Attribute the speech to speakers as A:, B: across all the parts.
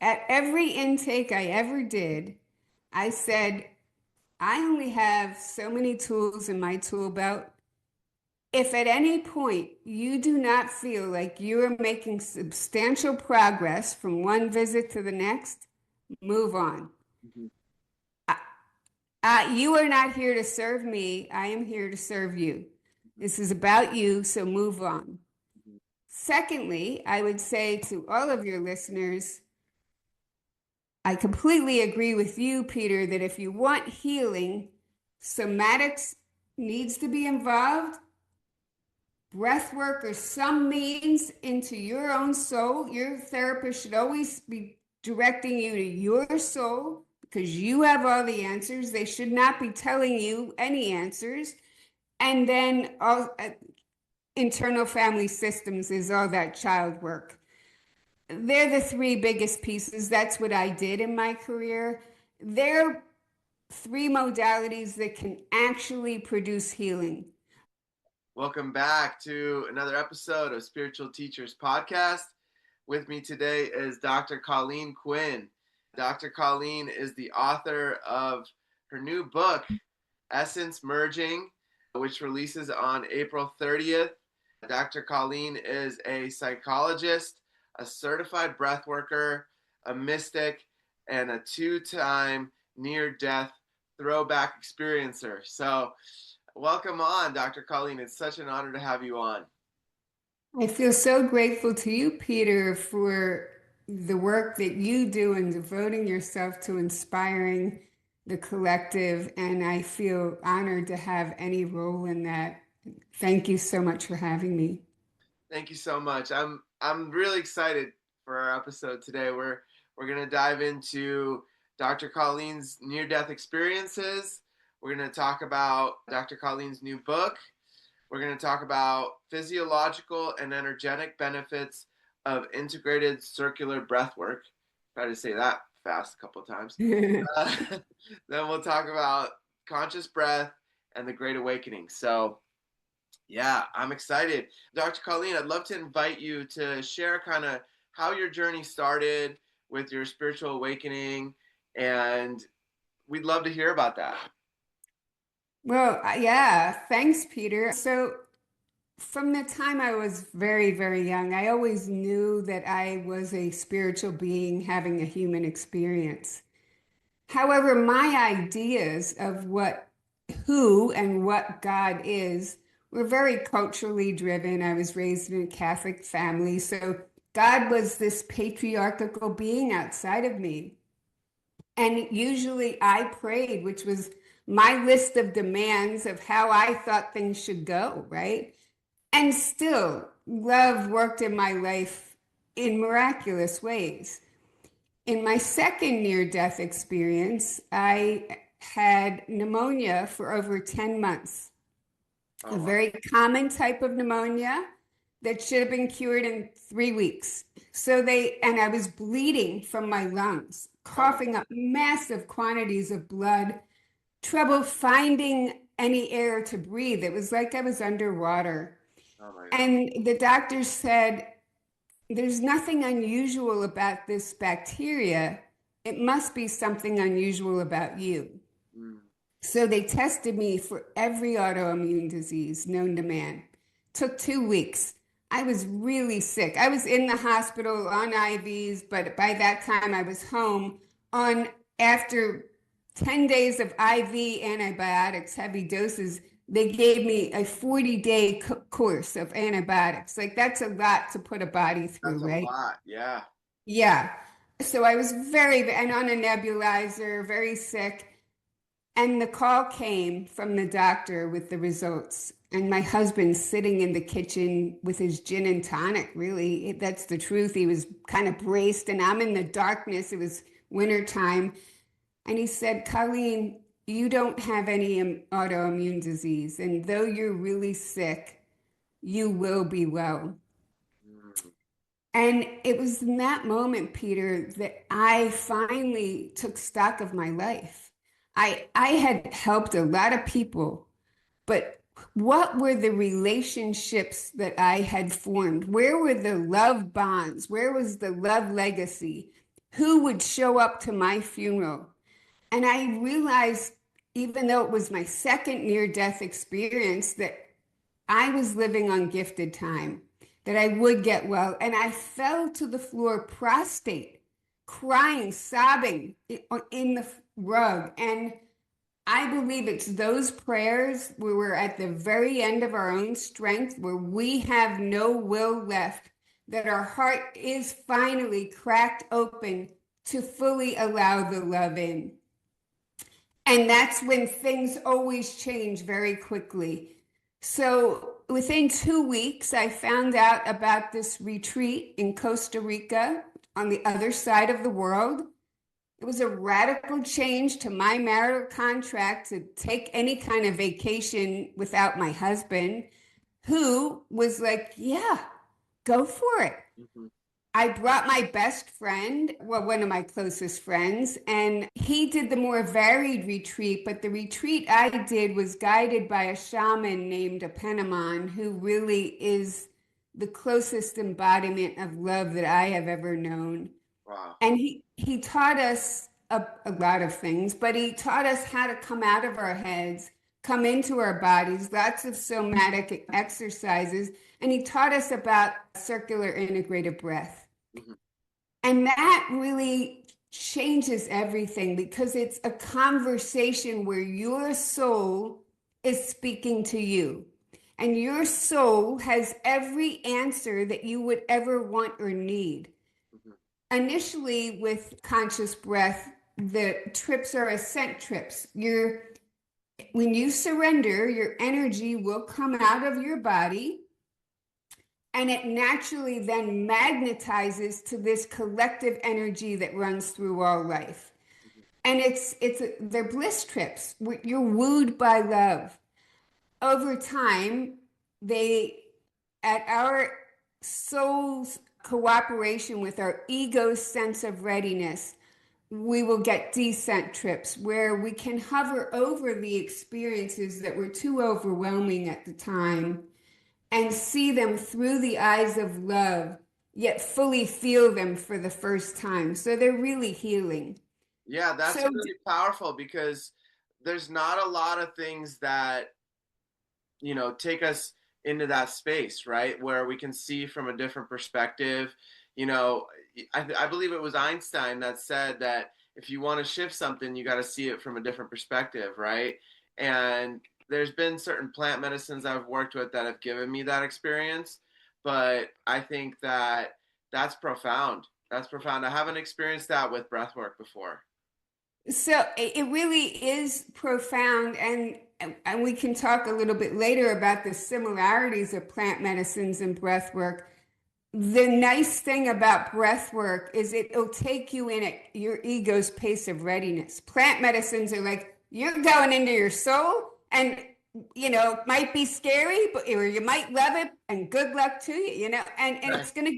A: At every intake I ever did, I said, I only have so many tools in my tool belt. If at any point you do not feel like you are making substantial progress from one visit to the next, move on.
B: Mhm.
A: You are not here to serve me. I am here to serve you. This is about you, so move on.
B: Mhm.
A: Secondly, I would say to all of your listeners, I completely agree with you, Peter, that if you want healing, somatics needs to be involved, breath work or some means into your own soul. Your therapist should always be directing you to your soul because you have all the answers. They should not be telling you any answers. And then all internal family systems is all that child work. They're the three biggest pieces. That's what I did in my career. They're three modalities that can actually produce healing.
B: Welcome back to another episode of Spiritual Teachers Podcast. With me today is Dr. Colleen Quinn. Dr. Colleen is the author of her new book, Essence Merging, which releases on April 30th. Dr. Colleen is a psychologist, a certified breath worker, a mystic, and a two-time near-death throwback experiencer. So welcome on, Dr. Colleen. It's such an honor to have you on.
A: I feel so grateful to you, Peter, for the work that you do and devoting yourself to inspiring the collective. And I feel honored to have any role in that. Thank you so much for having me.
B: Thank you so much. I'm really excited for our episode today. We're gonna dive into Dr. Colleen's near-death experiences. We're gonna talk about Dr. Colleen's new book. We're gonna talk about physiological and energetic benefits of integrated circular breath work. Try to say that fast a couple of times. Uh, then we'll talk about conscious breath and the Great Awakening. So yeah, I'm excited. Dr. Colleen, I'd love to invite you to share kind of how your journey started with your spiritual awakening, and we'd love to hear about that.
A: Well, yeah, thanks, Peter. So, from the time I was very, very young, I always knew that I was a spiritual being having a human experience. However, my ideas of who and what God is were very culturally driven. I was raised in a Catholic family, so God was this patriarchal being outside of me. And usually I prayed, which was my list of demands of how I thought things should go, right? And still, love worked in my life in miraculous ways. In my second near death experience, I had pneumonia for over 10 months,
B: Oh,
A: a
B: wow.
A: very common type of pneumonia that should have been cured in 3 weeks. And I was bleeding from my lungs,
B: Oh my,
A: coughing up massive quantities of blood, trouble finding any air to breathe. It was like I was underwater.
B: oh my God.
A: And the doctor said, there's nothing unusual about this bacteria. It must be something unusual about you.
B: Mm.
A: So they tested me for every autoimmune disease known to man. Took 2 weeks. I was really sick. I was in the hospital on IVs, but by that time I was home on after 10 days of IV antibiotics, heavy doses. They gave me a 40-day course of antibiotics. Like that's a lot to put a body through,
B: That's a
A: right?
B: lot. Yeah.
A: Yeah. So I was and on a nebulizer, very sick. And the call came from the doctor with the results. And my husband sitting in the kitchen with his gin and tonic, really. That's the truth. He was kind of braced, and I'm in the darkness. It was wintertime. And he said, Colleen, you don't have any autoimmune disease. And though you're really sick, you will be well.
B: Mm.
A: And it was in that moment, Peter, that I finally took stock of my life. I had helped a lot of people, but what were the relationships that I had formed? Where were the love bonds? Where was the love legacy? who would show up to my funeral. And I realized, even though it was my second near-death experience, that I was living on gifted time, that I would get well. And I fell to the floor prostrate, crying, sobbing in the rug. And I believe it's those prayers where we're at the very end of our own strength, where we have no will left, that our heart is finally cracked open to fully allow the love in. And that's when things always change very quickly. So within 2 weeks, I found out about this retreat in Costa Rica on the other side of the world. It was a radical change to my marital contract to take any kind of vacation without my husband, who was like, yeah, go for it. Mm-hmm. I brought my best friend, well, one of my closest friends, and he did the more varied retreat. But the retreat I did was guided by a shaman named a Penamon, who really is the closest embodiment of love that I have ever known.
B: Wow.
A: And he taught us a lot of things, but he taught us how to come out of our heads, come into our bodies, lots of somatic exercises. And he taught us about circular integrative breath. Mm-hmm. And that really changes everything, because it's a conversation where your soul is speaking to you. And your soul has every answer that you would ever want or need. Mm-hmm. Initially, with conscious breath, the trips are ascent trips. When you surrender, your energy will come out of your body, and it naturally then magnetizes to this collective energy that runs through all life. And they're bliss trips. You're wooed by love. Over time, at our soul's cooperation with our ego's sense of readiness, we will get descent trips where we can hover over the experiences that were too overwhelming at the time and see them through the eyes of love, yet fully feel them for the first time. So they're really healing.
B: Yeah, that's really powerful, because there's not a lot of things that, take us into that space, right? Where we can see from a different perspective. I believe it was Einstein that said that if you want to shift something, you got to see it from a different perspective, right? And there's been certain plant medicines I've worked with that have given me that experience, but I think that that's profound. That's profound. I haven't experienced that with breathwork before.
A: So it really is profound, and we can talk a little bit later about the similarities of plant medicines and breathwork. The nice thing about breath work is it'll take you in at your ego's pace of readiness. Plant medicines are like, you're going into your soul, and it might be scary, or you might love it, and good luck to you, and right. It's gonna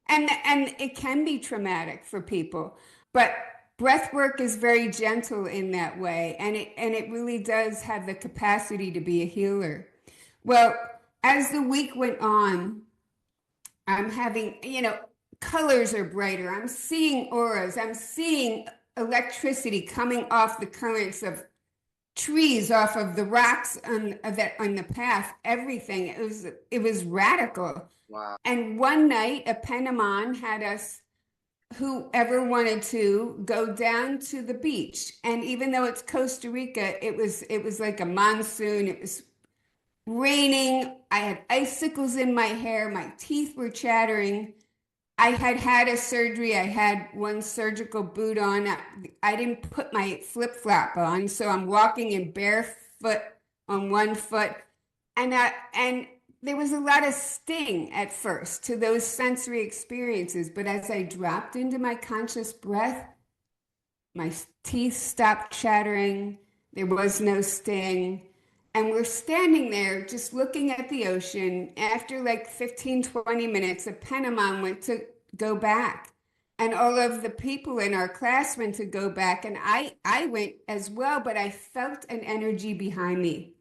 A: and it can be traumatic for people. But breath work is very gentle in that way, and it really does have the capacity to be a healer. Well, as the week went on, I'm having, colors are brighter. I'm seeing auras. I'm seeing electricity coming off the currents of trees, off of the rocks on the path, everything. It was radical.
B: Wow.
A: And one night, a Penamon had us, whoever wanted to, go down to the beach. And even though it's Costa Rica, it was like a monsoon. It was raining. I had icicles in my hair. My teeth were chattering. I had a surgery. I had one surgical boot on. I didn't put my flip-flop on, so I'm walking in barefoot on one foot. And there was a lot of sting at first to those sensory experiences. But as I dropped into my conscious breath, my teeth stopped chattering. There was no sting. And we're standing there just looking at the ocean. After like 15, 20 minutes, a Penamon went to go back. And all of the people in our class went to go back. And I went as well, but I felt an energy behind me.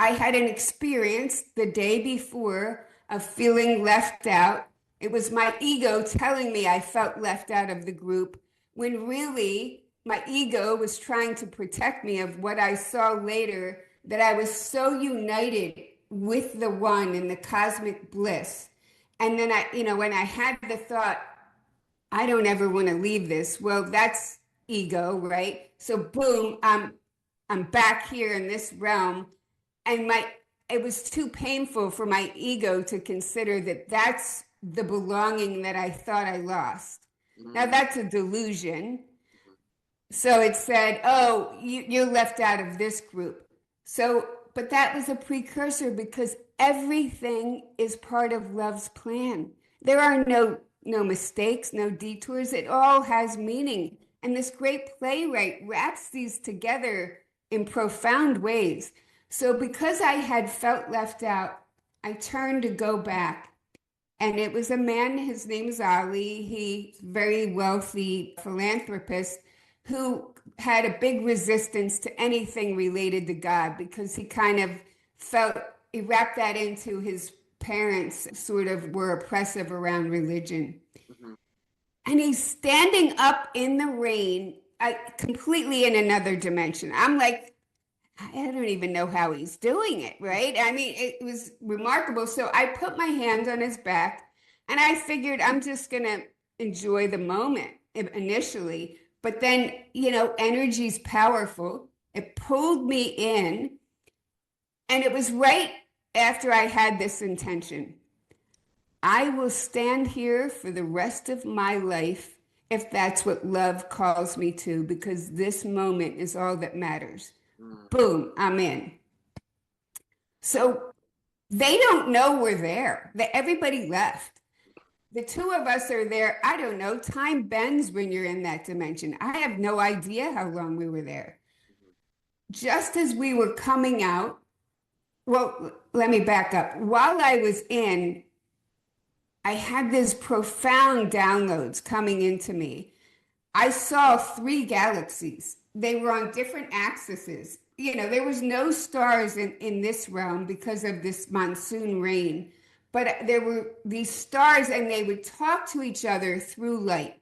A: I had an experience the day before of feeling left out, It was my ego telling me I felt left out of the group, when really my ego was trying to protect me of what I saw later, that I was so united with the one in the cosmic bliss. And then when I had the thought, I don't ever want to leave this. Well, that's ego, right? So boom, I'm back here in this realm, and it was too painful for my ego to consider that that's the belonging that I thought I lost. Now
B: Mm-hmm.
A: that's a delusion. So it said, "Oh, you're left out of this group." So, but that was a precursor, because everything is part of love's plan. There are no mistakes, no detours. It all has meaning. And this great playwright wraps these together in profound ways. So because I had felt left out, I turned to go back. And it was a man, his name is Ali. He's a very wealthy philanthropist who had a big resistance to anything related to God, because he kind of felt, he wrapped that into his parents sort of were oppressive around religion.
B: Mm-hmm.
A: And he's standing up in the rain, completely in another dimension. I'm like, I don't even know how he's doing it, right? I mean, it was remarkable. So I put my hand on his back, and I figured I'm just going to enjoy the moment initially. But then, energy's powerful. It pulled me in, and it was right after I had this intention. I will stand here for the rest of my life if that's what love calls me to, because this moment is all that matters. Boom, I'm in. So they don't know we're there. Everybody left. The two of us are there. I don't know. Time bends when you're in that dimension. I have no idea how long we were there. Just as we were coming out, well, let me back up. While I was in, I had these profound downloads coming into me. I saw 3 galaxies. They were on different axes. There was no stars in this realm because of this monsoon rain, but there were these stars, and they would talk to each other through light.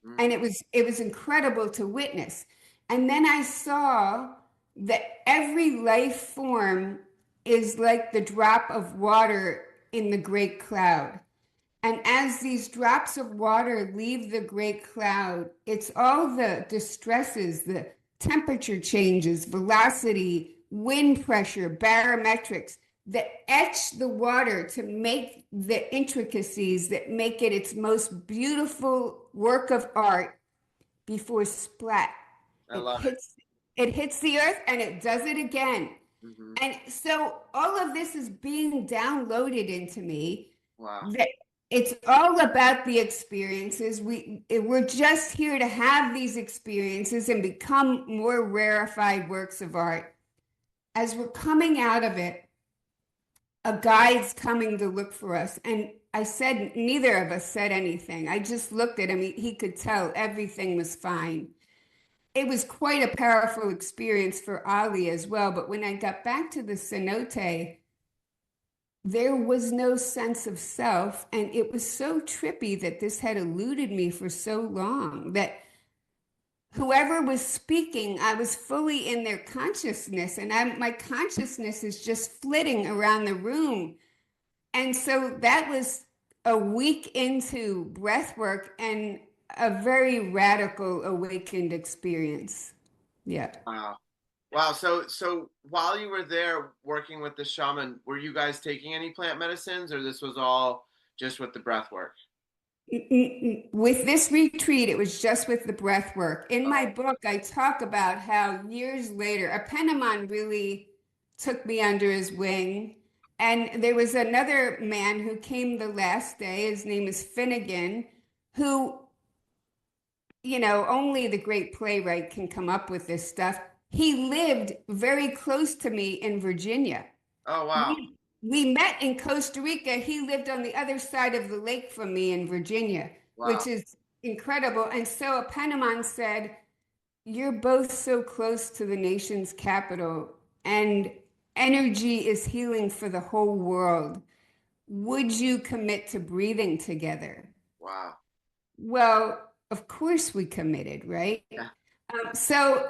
B: Mm-hmm.
A: And it was incredible to witness. And then I saw that every life form is like the drop of water in the great cloud. And as these drops of water leave the great cloud, it's all the distresses, the temperature changes, velocity, wind pressure, barometrics that etch the water to make the intricacies that make it its most beautiful work of art before splat.
B: I love it.
A: It hits the earth, and it does it again.
B: Mm-hmm.
A: And so all of this is being downloaded into me.
B: Wow.
A: That it's all about the experiences. We're just here to have these experiences and become more rarefied works of art. As we're coming out of it, a guide's coming to look for us. And I said, neither of us said anything. I just looked at him. He could tell everything was fine. It was quite a powerful experience for Ali as well. But when I got back to the cenote, there was no sense of self. And it was so trippy that this had eluded me for so long, that whoever was speaking, I was fully in their consciousness, and my consciousness is just flitting around the room. And so that was a week into breath work and a very radical awakened experience. Yeah.
B: Wow. Wow. So while you were there working with the shaman, were you guys taking any plant medicines, or this was all just with the breath work?
A: With this retreat, it was just with the breath work. In my book, I talk about how years later, a Penniman really took me under his wing. And there was another man who came the last day. His name is Finnegan, who, only the great playwright can come up with this stuff. He lived very close to me in Virginia.
B: Oh, wow.
A: We met in Costa Rica. He lived on the other side of the lake from me in Virginia,
B: Wow.
A: which is incredible. And so a Penniman said, "You're both so close to the nation's capital, and energy is healing for the whole world. would you commit to breathing together?
B: Wow.
A: Well, of course we committed, right?
B: Yeah.
A: So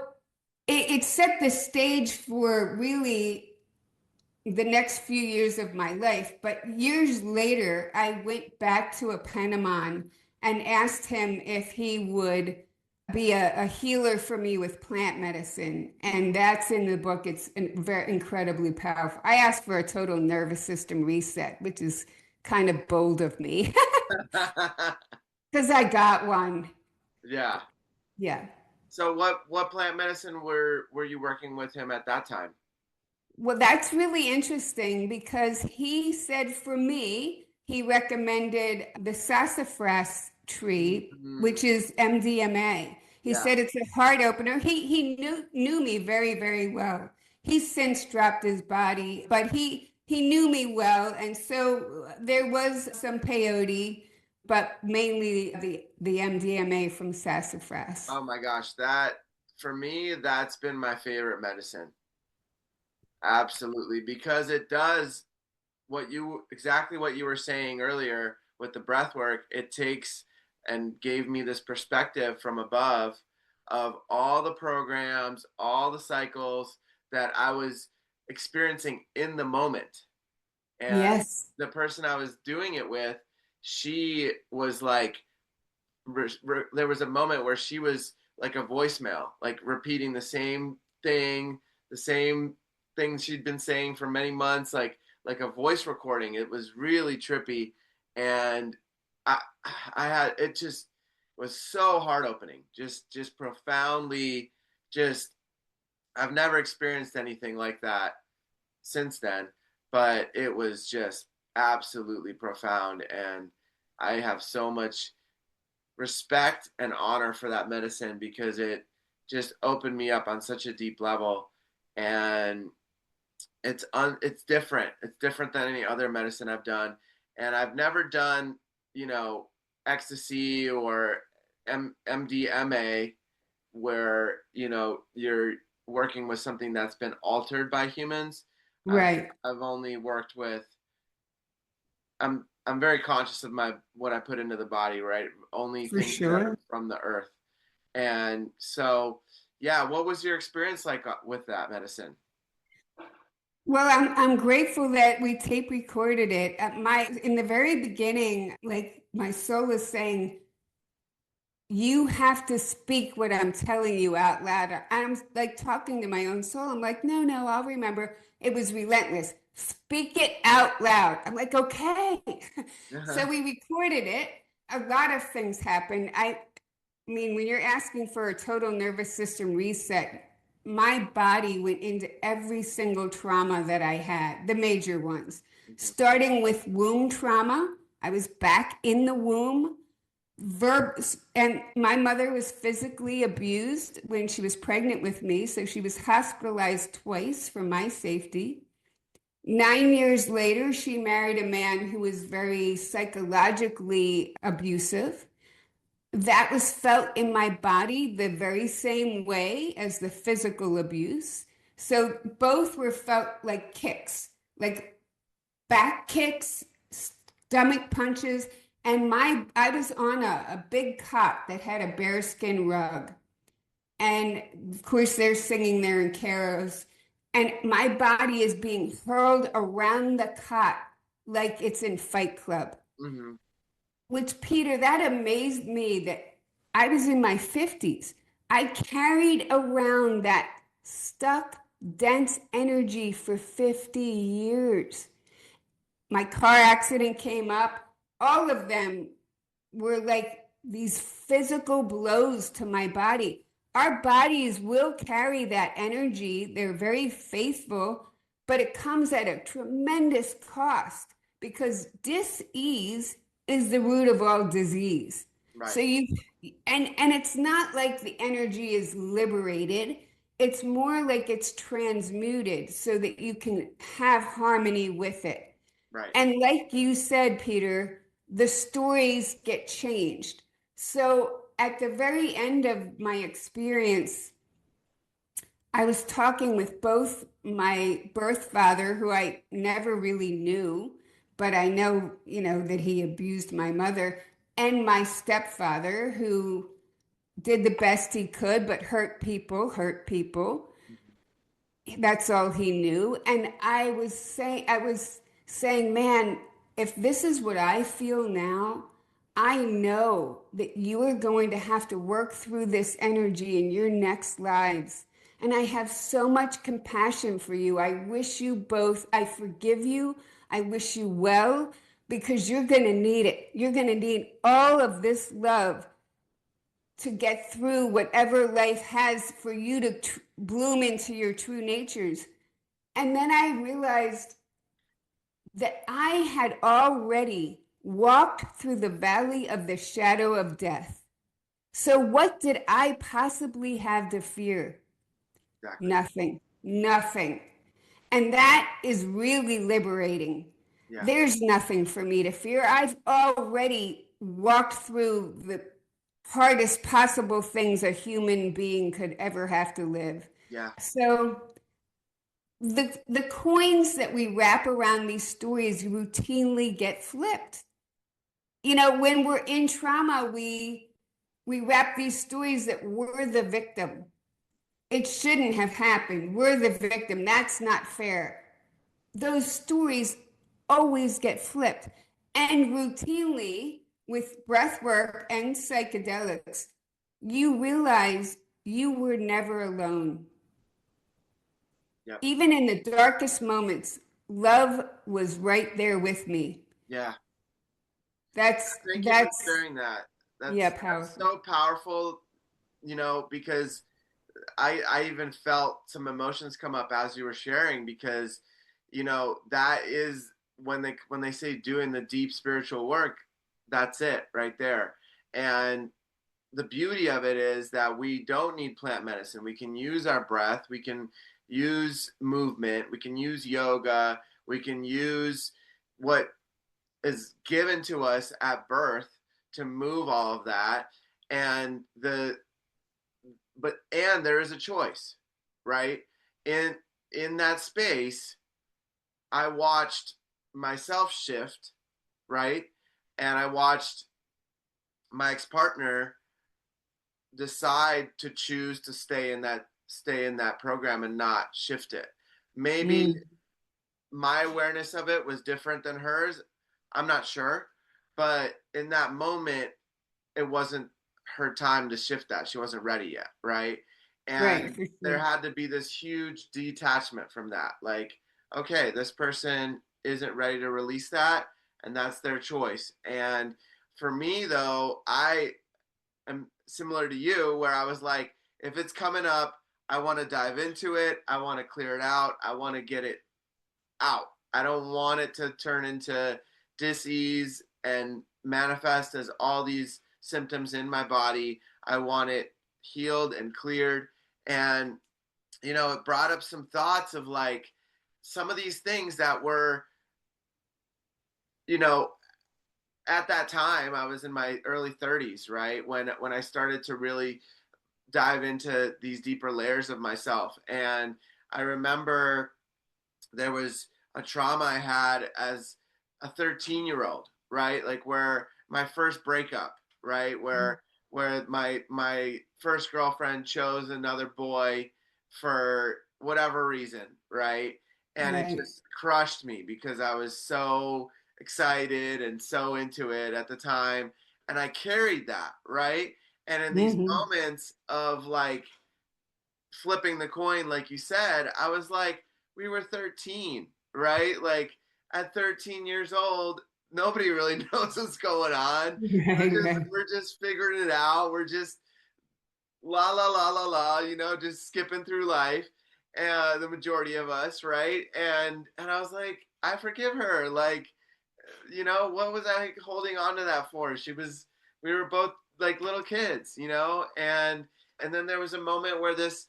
A: it set the stage for really the next few years of my life. But years later, I went back to a Panamon and asked him if he would be a healer for me with plant medicine. And that's in the book. It's very incredibly powerful. I asked for a total nervous system reset, which is kind of bold of me because I got one.
B: Yeah.
A: Yeah.
B: So what plant medicine were you working with him at that time?
A: Well, that's really interesting because he said for me, he recommended the sassafras tree,
B: Mm,
A: which is MDMA. He
B: yeah.
A: said it's a heart opener. He knew me very, very well. He's since dropped his body, but he knew me well. And so there was some peyote, but mainly the MDMA from sassafras.
B: Oh my gosh, that for me, that's been my favorite medicine. Absolutely, because it does exactly what you were saying earlier with the breath work. It takes and gave me this perspective from above of all the programs, all the cycles that I was experiencing in the moment. And
A: Yes.
B: the person I was doing it with, she was like, there was a moment where she was like a voicemail, like repeating the same things she'd been saying for many months, like a voice recording. It was really trippy, and I I had it just was so heart opening, just profoundly, just I've never experienced anything like that since then, but it was just absolutely profound, and I have so much respect and honor for that medicine because it just opened me up on such a deep level, and it's different. It's different than any other medicine I've done, and I've never done ecstasy or MDMA where you're working with something that's been altered by humans. I've
A: Right.
B: I've only worked with I'm very conscious of my what I put into the body, right? Only
A: For
B: things that are
A: sure.
B: from the earth. And so, yeah, what was your experience like with that medicine?
A: Well, I'm grateful that we tape recorded it. My in the very beginning, like my soul was saying, you have to speak what I'm telling you out loud. I'm like talking to my own soul. I'm like, no, no, I'll remember. It was relentless. Speak it out loud. I'm like, okay. So we recorded it. A lot of things happened. I mean, when you're asking for a total nervous system reset, my body went into every single trauma that I had, the major ones, starting with womb trauma. I was back in the womb. And my mother was physically abused when she was pregnant with me, so she was hospitalized twice for my safety. 9 years later, she married a man who was very psychologically abusive. That was felt in my body the very same way as the physical abuse. So both were felt like kicks, like back kicks, stomach punches. And I was on a big cot that had a bearskin rug. And of course, they're singing there in carols. And my body is being hurled around the cot like it's in Fight Club.
B: Mm-hmm.
A: Which, Peter, that amazed me that I was in my 50s. I carried around that stuck, dense energy for 50 years. My car accident came up. All of them were like these physical blows to my body. Our bodies will carry that energy. They're very faithful, but it comes at a tremendous cost because dis-ease is the root of all disease. So
B: Right,
A: and it's not like the energy is liberated. It's more like it's transmuted so that you can have harmony with it.
B: right.
A: And like you said, Peter, the stories get changed. So at the very end of my experience, I was talking with both my birth father, who I never really knew, but I know, that he abused my mother and my stepfather, who did the best he could, but hurt people. That's all he knew. And I was saying, man, if this is what I feel now, I know that you are going to have to work through this energy in your next lives. And I have so much compassion for you. I wish you both, I forgive you. I wish you well, because you're going to need it. You're going to need all of this love to get through whatever life has for you to bloom into your true natures. And then I realized that I had already walked through the valley of the shadow of death. So, what did I possibly have to fear?
B: Exactly.
A: Nothing, nothing. And that is really liberating.
B: Yeah.
A: There's nothing for me to fear. I've already walked through the hardest possible things a human being could ever have to live.
B: Yeah.
A: So the coins that we wrap around these stories routinely get flipped. When we're in trauma, we wrap these stories that we're the victim. It shouldn't have happened. We're the victim. That's not fair. Those stories always get flipped. And routinely, with breath work and psychedelics, you realize you were never alone.
B: Yep.
A: Even in the darkest moments, love was right there with me.
B: Yeah.
A: That's
B: Thank you for
A: that's
B: sharing that.
A: yeah,
B: That's
A: powerful.
B: so powerful, because I even felt some emotions come up as you were sharing, because that is when they say doing the deep spiritual work, that's it right there. And the beauty of it is that we don't need plant medicine. We can use our breath, we can use movement, we can use yoga, we can use what is given to us at birth to move all of that. And there is a choice, right? In that space, I watched myself shift, right? And I watched my ex-partner decide to choose to stay in that program and not shift it. Maybe
A: Mm,
B: my awareness of it was different than hers. I'm not sure, but in that moment, it wasn't her time to shift that. She wasn't ready yet, right?
A: right,
B: And
A: for
B: there
A: sure.
B: had to be this huge detachment from that. Like, okay, this person isn't ready to release that, and that's their choice. And for me, though, I am similar to you, where I was like, if it's coming up, I want to dive into it. I want to clear it out. I want to get it out. I don't want it to turn into dis-ease and manifest as all these symptoms in my body. I want it healed and cleared. And, it brought up some thoughts of like some of these things that were, you know, at that time I was in my early 30s, right? When I started to really dive into these deeper layers of myself. And I remember there was a trauma I had as a 13-year-old, right? Like where my first breakup, right? Where my first girlfriend chose another boy for whatever reason, right? And it
A: Right.
B: just crushed me because I was so excited and so into it at the time, and I carried that, right? And in these
A: Hmm.
B: moments of like flipping the coin, like you said, I was like, we were 13, right? Like at 13 years old, nobody really knows what's going on.
A: Right, right.
B: We're just figuring it out. We're just la la la la la, just skipping through life. The majority of us, right? And I was like, I forgive her. Like, what was I holding on to that for? We were both like little kids, and then there was a moment where this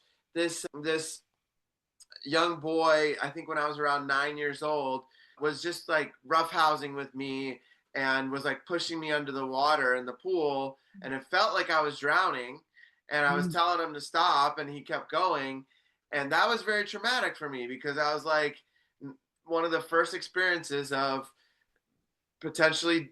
B: young boy, I think when I was around 9 years old, was just like roughhousing with me and was like pushing me under the water in the pool, and it felt like I was drowning, and I was
A: Mm.
B: telling him to stop, and he kept going, and that was very traumatic for me because I was like one of the first experiences of potentially,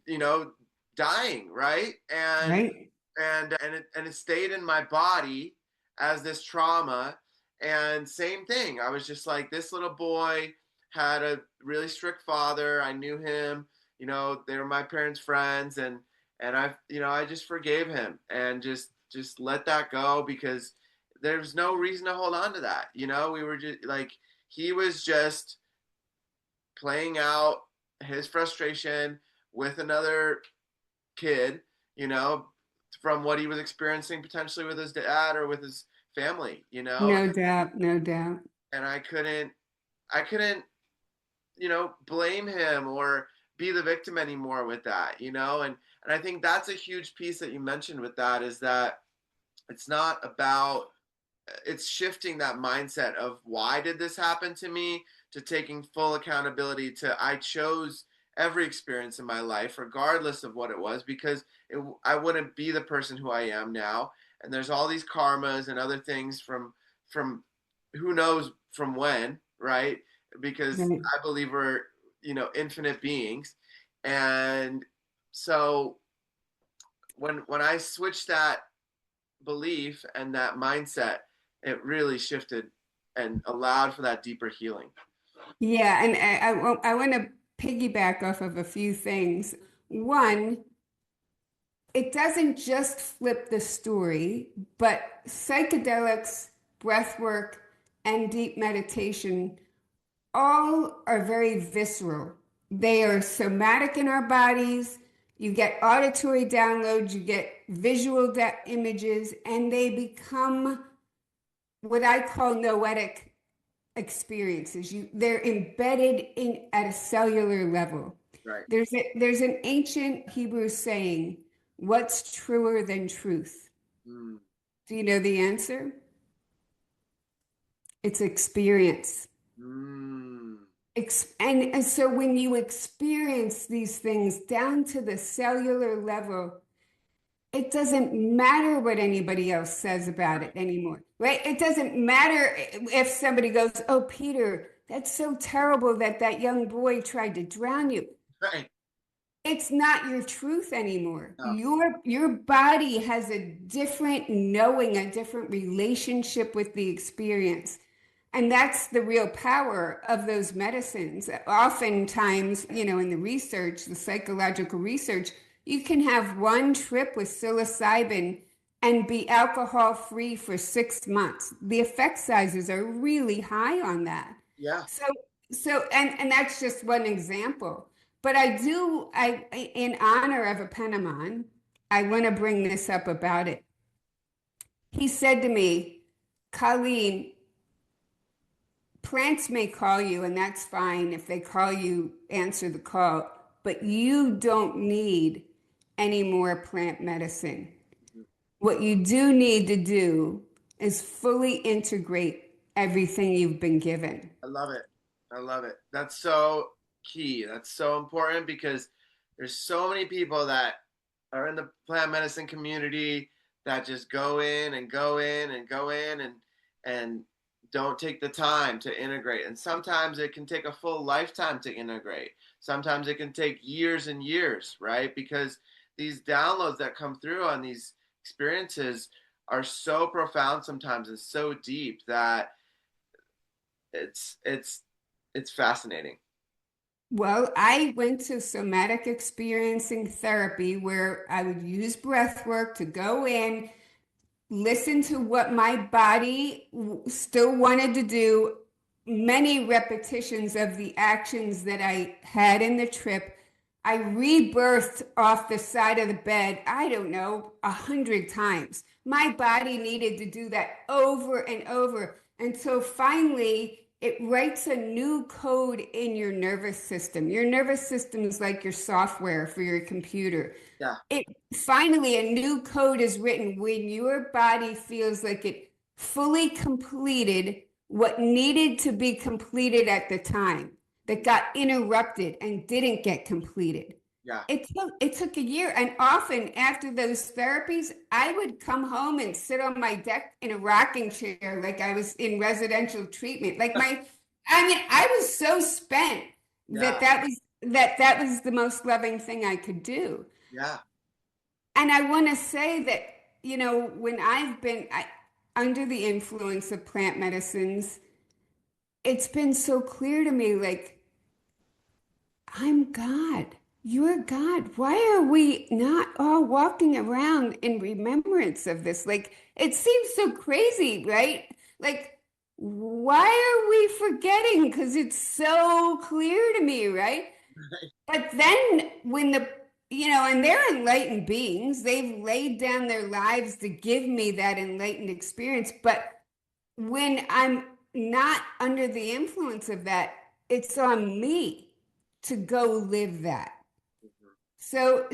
B: you know, dying, right?
A: Right.
B: And it stayed in my body as this trauma. And same thing, I was just like, this little boy had a really strict father. I knew him, you know, they were my parents' friends, and I, you know, I just forgave him and just let that go, because there's no reason to hold on to that. You know, we were just like, he was just playing out his frustration with another kid, you know, from what he was experiencing potentially with his dad or with his family, you know.
A: No doubt, no doubt.
B: And I couldn't, you know, blame him or be the victim anymore with that, you know. And I think that's a huge piece that you mentioned with that, is that it's not about, it's shifting that mindset of why did this happen to me, to taking full accountability to, I chose every experience in my life regardless of what it was, because I wouldn't be the person who I am now. And there's all these karmas and other things from who knows from when, right? Because
A: Right.
B: I believe we're, you know, infinite beings. And so when I switched that belief and that mindset, it really shifted and allowed for that deeper healing.
A: Yeah, and I want to piggyback off of a few things. One, it doesn't just flip the story, but psychedelics, breath work, and deep meditation all are very visceral. They are somatic in our bodies. You get auditory downloads, you get visual images, and they become what I call noetic experiences. They're embedded in at a cellular level.
B: Right.
A: There's an ancient Hebrew saying, "What's truer than truth?"
B: Mm.
A: Do you know the answer? It's experience.
B: Mm.
A: And so when you experience these things down to the cellular level, it doesn't matter what anybody else says about it anymore, right? It doesn't matter if somebody goes, "Oh, Peter, that's so terrible that that young boy tried to drown you."
B: Right.
A: It's not your truth anymore.
B: No.
A: Your body has a different knowing, a different relationship with the experience. And that's the real power of those medicines. Oftentimes, you know, in the research, the psychological research, you can have one trip with psilocybin and be alcohol free for 6 months. The effect sizes are really high on that.
B: Yeah.
A: So, and that's just one example. But in honor of a Epanemon, I want to bring this up about it. He said to me, "Colleen, plants may call you, and that's fine. If they call you, answer the call. But you don't need any more plant medicine. What you do need to do is fully integrate everything you've been given."
B: I love it. I love it. That's so key. That's so important, because there's so many people that are in the plant medicine community that just go in and go in and go in and don't take the time to integrate. And sometimes it can take a full lifetime to integrate. Sometimes it can take years and years, right? Because these downloads that come through on these experiences are so profound sometimes and so deep that it's it's it's fascinating.
A: Well, I went to somatic experiencing therapy where I would use breath work to go in, listen to what my body still wanted to do, many repetitions of the actions that I had in the trip. I rebirthed off the side of the bed, I don't know, 100 times. My body needed to do that over and over until finally it writes a new code in your nervous system. Your nervous system is like your software for your computer.
B: Yeah.
A: It finally, a new code is written when your body feels like it fully completed what needed to be completed at the time, that got interrupted and didn't get completed.
B: Yeah.
A: It took a year. And often after those therapies, I would come home and sit on my deck in a rocking chair like I was in residential treatment. I mean, I was so spent
B: Yeah.
A: that was that was the most loving thing I could do.
B: Yeah.
A: And I want to say that, when I've been under the influence of plant medicines, it's been so clear to me, like, I'm God. You're God. Why are we not all walking around in remembrance of this? Like, it seems so crazy, right? Like, why are we forgetting? Because it's so clear to me, right? But then and they're enlightened beings, they've laid down their lives to give me that enlightened experience. But when I'm not under the influence of that, it's on me to go live that. So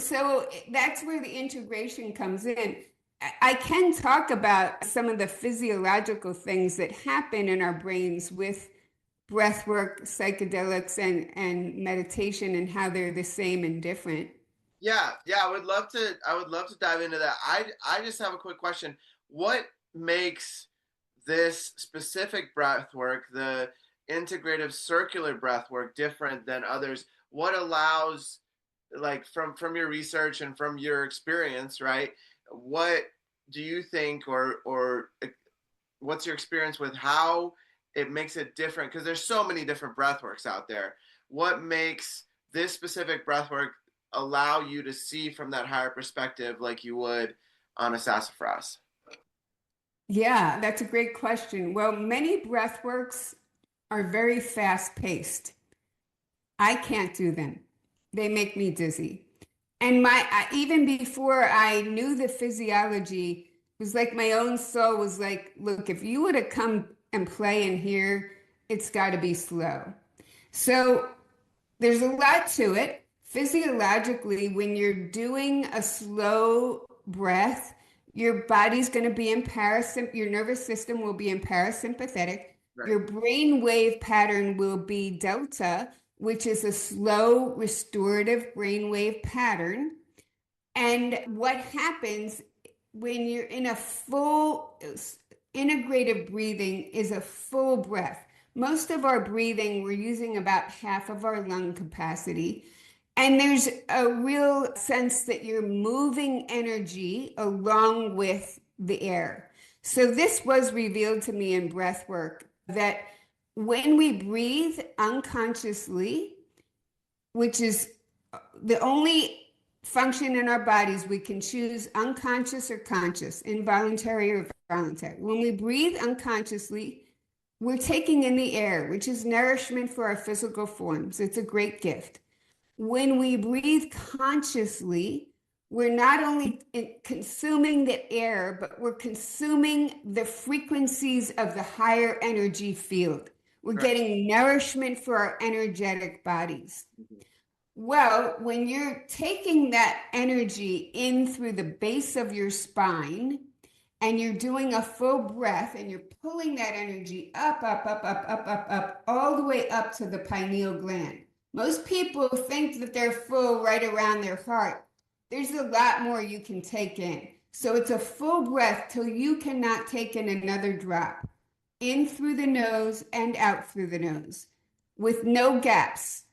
A: that's where the integration comes in. I can talk about some of the physiological things that happen in our brains with breath work, psychedelics, and meditation, and how they're the same and different.
B: Yeah, yeah, I would love to dive into that. I just have a quick question. What makes this specific breath work, the integrative circular breath work, different than others? What allows, like, from your research and from your experience, right? What do you think, or what's your experience with how it makes it different? Because there's so many different breath works out there. What makes this specific breath work allow you to see from that higher perspective like you would on a sassafras?
A: Yeah, that's a great question. Well, many breath works are very fast paced. I can't do them. They make me dizzy. And even before I knew the physiology, it was like my own soul was like, look, if you were to come and play in here, it's got to be slow. So there's a lot to it. Physiologically, when you're doing a slow breath, your body's going to be in your nervous system will be in parasympathetic.
B: Right.
A: Your brain wave pattern will be delta, which is a slow restorative brainwave pattern. And what happens when you're in a full integrative breathing is a full breath. Most of our breathing, we're using about half of our lung capacity. And there's a real sense that you're moving energy along with the air. So this was revealed to me in breath work that when we breathe unconsciously, which is the only function in our bodies, we can choose unconscious or conscious, involuntary or voluntary. When we breathe unconsciously, we're taking in the air, which is nourishment for our physical forms. It's a great gift. When we breathe consciously, we're not only consuming the air, but we're consuming the frequencies of the higher energy field. We're
B: Right.
A: getting nourishment for our energetic bodies.
B: Mhm.
A: Well, when you're taking that energy in through the base of your spine and you're doing a full breath and you're pulling that energy up, up, up, up, up, up, up, all the way up to the pineal gland. Most people think that they're full right around their heart. There's a lot more you can take in. So it's a full breath till you cannot take in another drop. In through the nose and out through the nose with no gaps.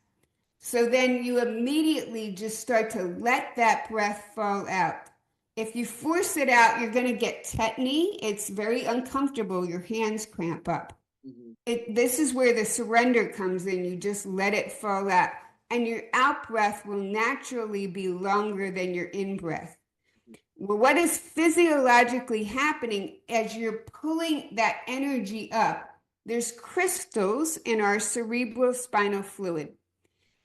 A: So then you immediately just start to let that breath fall out. If you force it out, you're going to get tetany. It's very uncomfortable. Your hands cramp up.
B: Mhm.
A: This is where the surrender comes in. You just let it fall out. And your out breath will naturally be longer than your in breath. Well, what is physiologically happening as you're pulling that energy up? There's crystals in our cerebral spinal fluid.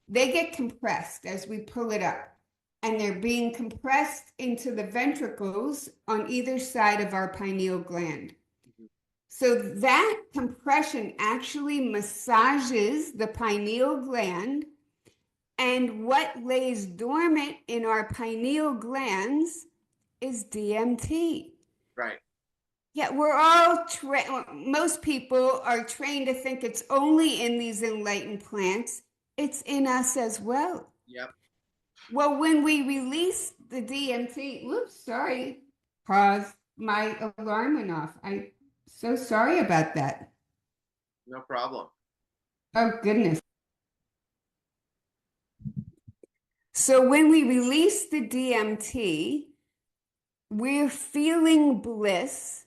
A: They get compressed as we pull it up, and they're being compressed into the ventricles on either side of our pineal gland. So that compression actually massages the pineal gland, and what lays dormant in our pineal glands is DMT.
B: Right.
A: Yeah, most people are trained to think it's only in these enlightened plants. It's in us as well.
B: Yep.
A: Well, when we release the DMT, whoops, sorry, pause, my alarm went off. I'm so sorry about that.
B: No problem.
A: Oh, goodness. So when we release the DMT, we're feeling bliss,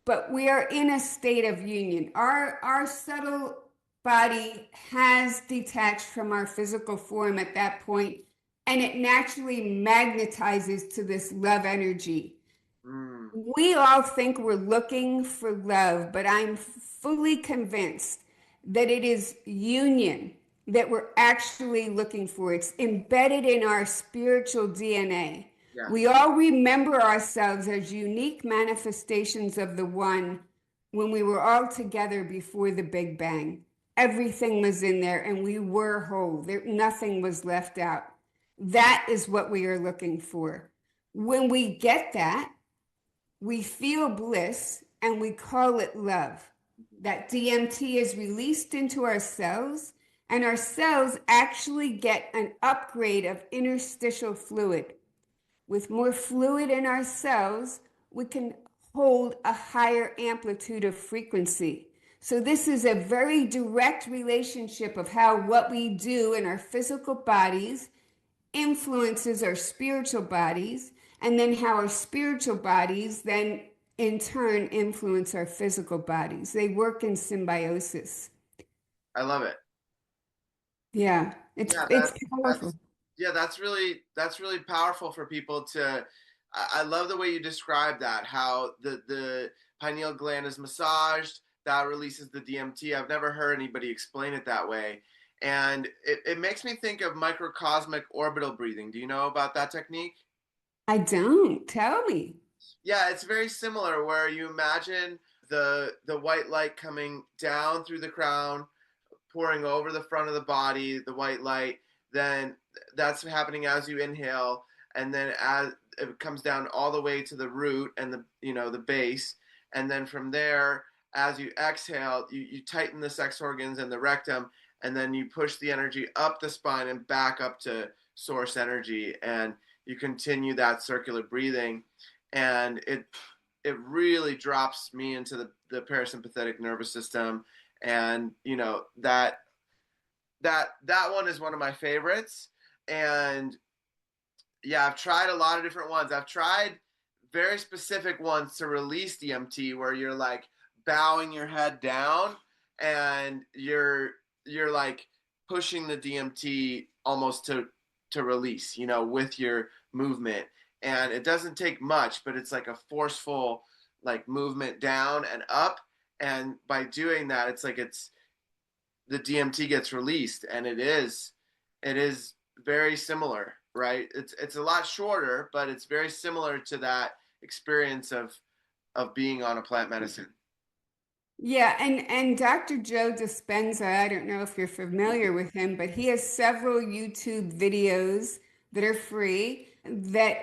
A: but we are in a state of union. Our subtle body has detached from our physical form at that point, and it naturally magnetizes to this love energy.
B: Mm,
A: We all think we're looking for love, but I'm fully convinced that it is union that we're actually looking for. It's embedded in our spiritual DNA. We
B: yes.
A: all remember ourselves as unique manifestations of the one when we were all together before the Big Bang. Everything was in there and we were whole. Nothing was left out. That is what we are looking for. When we get that, we feel bliss and we call it love. That DMT is released into our cells, and our cells actually get an upgrade of interstitial fluid. With more fluid in our cells, we can hold a higher amplitude of frequency. So, this is a very direct relationship of how what we do in our physical bodies influences our spiritual bodies, and then how our spiritual bodies then in turn influence our physical bodies. They work in symbiosis.
B: I love it.
A: Yeah,
B: Yeah,
A: it's
B: that's
A: powerful.
B: yeah, that's really powerful for people to. I love the way you describe that. How the pineal gland is massaged, that releases the DMT. I've never heard anybody explain it that way, and it makes me think of microcosmic orbital breathing. Do you know about that technique?
A: I don't. Tell me.
B: Yeah, it's very similar where you imagine the white light coming down through the crown, pouring over the front of the body, the white light. Then that's happening as you inhale, and then as it comes down all the way to the root and the base, and then from there, as you exhale, you tighten the sex organs and the rectum, and then you push the energy up the spine and back up to source energy, and you continue that circular breathing, and it really drops me into the parasympathetic nervous system, and that one is one of my favorites. And yeah, I've tried a lot of different ones. I've tried very specific ones to release DMT where you're like bowing your head down and you're like pushing the DMT almost to release, with your movement. And it doesn't take much, but it's like a forceful like movement down and up. And by doing that, it's like it's the DMT gets released, and it is very similar, right? It's a lot shorter, but it's very similar to that experience of being on a plant medicine.
A: Yeah, and Dr. Joe Dispenza, I don't know if you're familiar with him, but he has several YouTube videos that are free that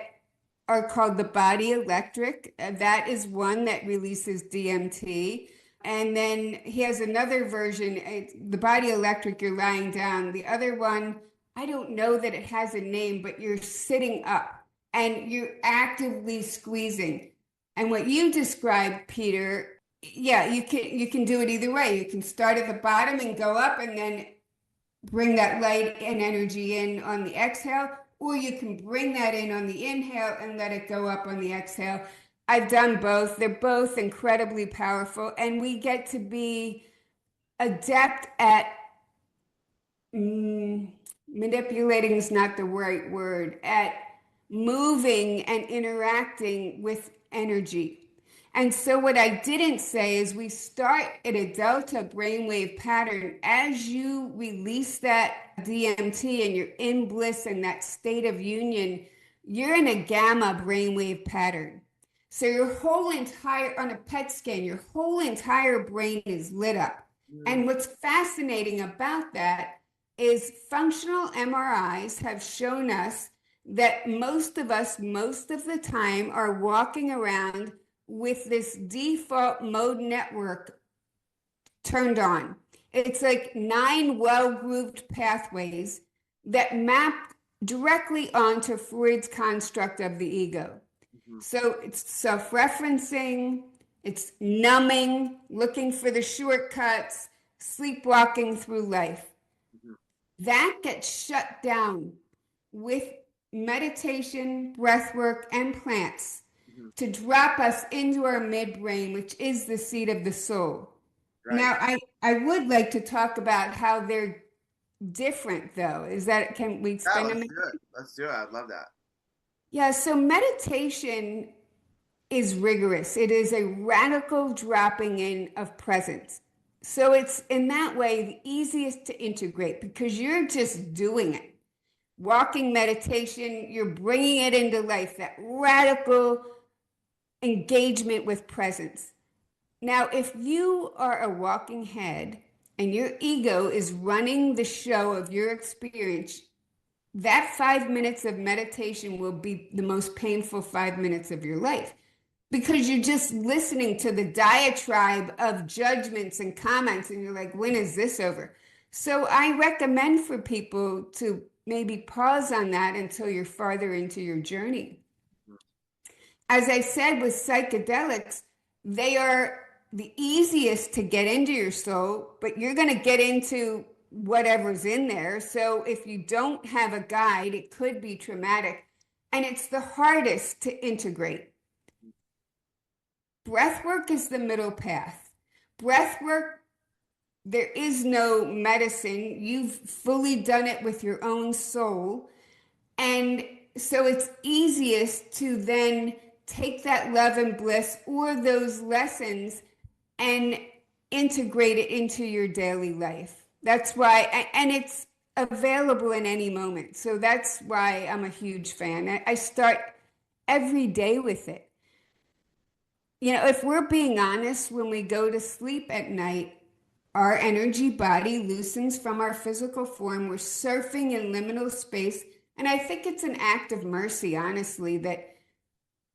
A: are called the Body Electric. That is one that releases DMT. And then he has another version, the Body Electric, you're lying down. The other one, I don't know that it has a name, but you're sitting up and you're actively squeezing. And what you described, Peter, yeah, you can do it either way. You can start at the bottom and go up and then bring that light and energy in on the exhale, or you can bring that in on the inhale and let it go up on the exhale. I've done both. They're both incredibly powerful, and we get to be adept at manipulating is not the right word, at moving and interacting with energy. And so, what I didn't say is we start at a delta brainwave pattern. As you release that DMT and you're in bliss in that state of union, you're in a gamma brainwave pattern. So, your whole entire, on a PET scan, your whole entire brain is lit up.
B: Mm,
A: And what's fascinating about that is functional MRIs have shown us that most of us, most of the time, are walking around with this default mode network turned on. It's like 9 well-grooved pathways that map directly onto Freud's construct of the ego.
B: mhm,
A: So it's self-referencing, it's numbing, looking for the shortcuts, sleepwalking through life.
B: mhm.
A: That gets shut down with meditation, breath work, and plants
B: Mhm.
A: to drop us into our midbrain, which is the seat of the soul.
B: Right.
A: Now, I would like to talk about how they're different, though. Is that, can we
B: Yeah,
A: spend a
B: let's
A: minute?
B: do it. Let's do it. I'd love that.
A: Yeah, so meditation is rigorous. It is a radical dropping in of presence. So it's in that way the easiest to integrate because you're just doing it. Walking meditation, you're bringing it into life, that radical engagement with presence. Now, if you are a walking head and your ego is running the show of your experience, that 5 minutes of meditation will be the most painful 5 minutes of your life because you're just listening to the diatribe of judgments and comments, and you're like, when is this over? So I recommend for people to maybe pause on that until you're farther into your journey. As I said with psychedelics, they are the easiest to get into your soul, but you're going to get into whatever's in there. So if you don't have a guide, it could be traumatic. And it's the hardest to integrate. Breath work is the middle path. Breath work, there is no medicine. You've fully done it with your own soul. And so it's easiest to then take that love and bliss or those lessons and integrate it into your daily life. That's why, and it's available in any moment. So that's why I'm a huge fan. I start every day with it. You know, if we're being honest, when we go to sleep at night, our energy body loosens from our physical form. We're surfing in liminal space. And I think it's an act of mercy, honestly, that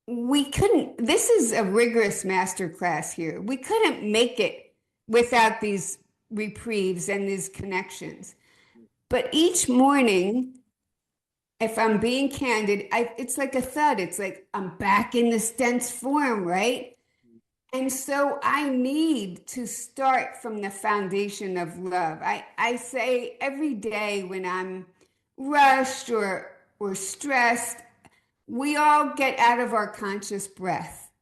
A: we couldn't. This is a rigorous master class here. We couldn't make it without these reprieves and these connections. But each morning, if I'm being candid, it's like a thud. It's like I'm back in this dense form, right? And so I need to start from the foundation of love. I say every day when I'm rushed or stressed, we all get out of our conscious breath.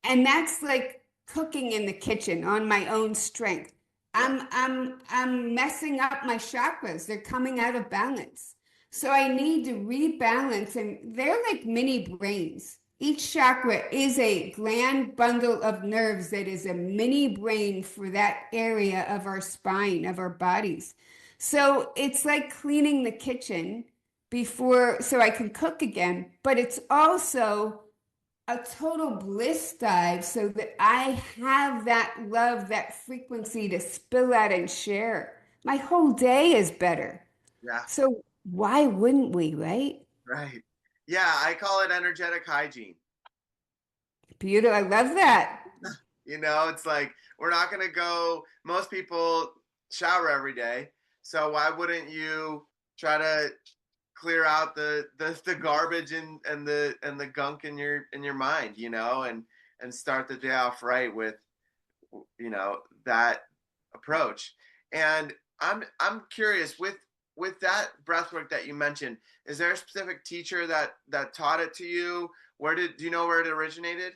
A: And that's like cooking in the kitchen on my own strength.
B: Yeah.
A: I'm messing up my chakras. They're coming out of balance. So I need to rebalance, and they're like mini brains. Each chakra is a gland bundle of nerves that is a mini brain for that area of our spine, of our bodies. So it's like cleaning the kitchen before, so I can cook again, but it's also a total bliss dive so that I have that love, that frequency to spill out and share. My whole day is better.
B: Yeah.
A: So why wouldn't we, right?
B: Right. Yeah, I call it energetic hygiene.
A: Beautiful. I love that.
B: It's like we're not going to go, most people shower every day. So why wouldn't you try to clear out the garbage and the gunk in your mind, and start the day off right with that approach. And I'm curious with that breath work that you mentioned, is there a specific teacher that taught it to you? Do you know where it originated?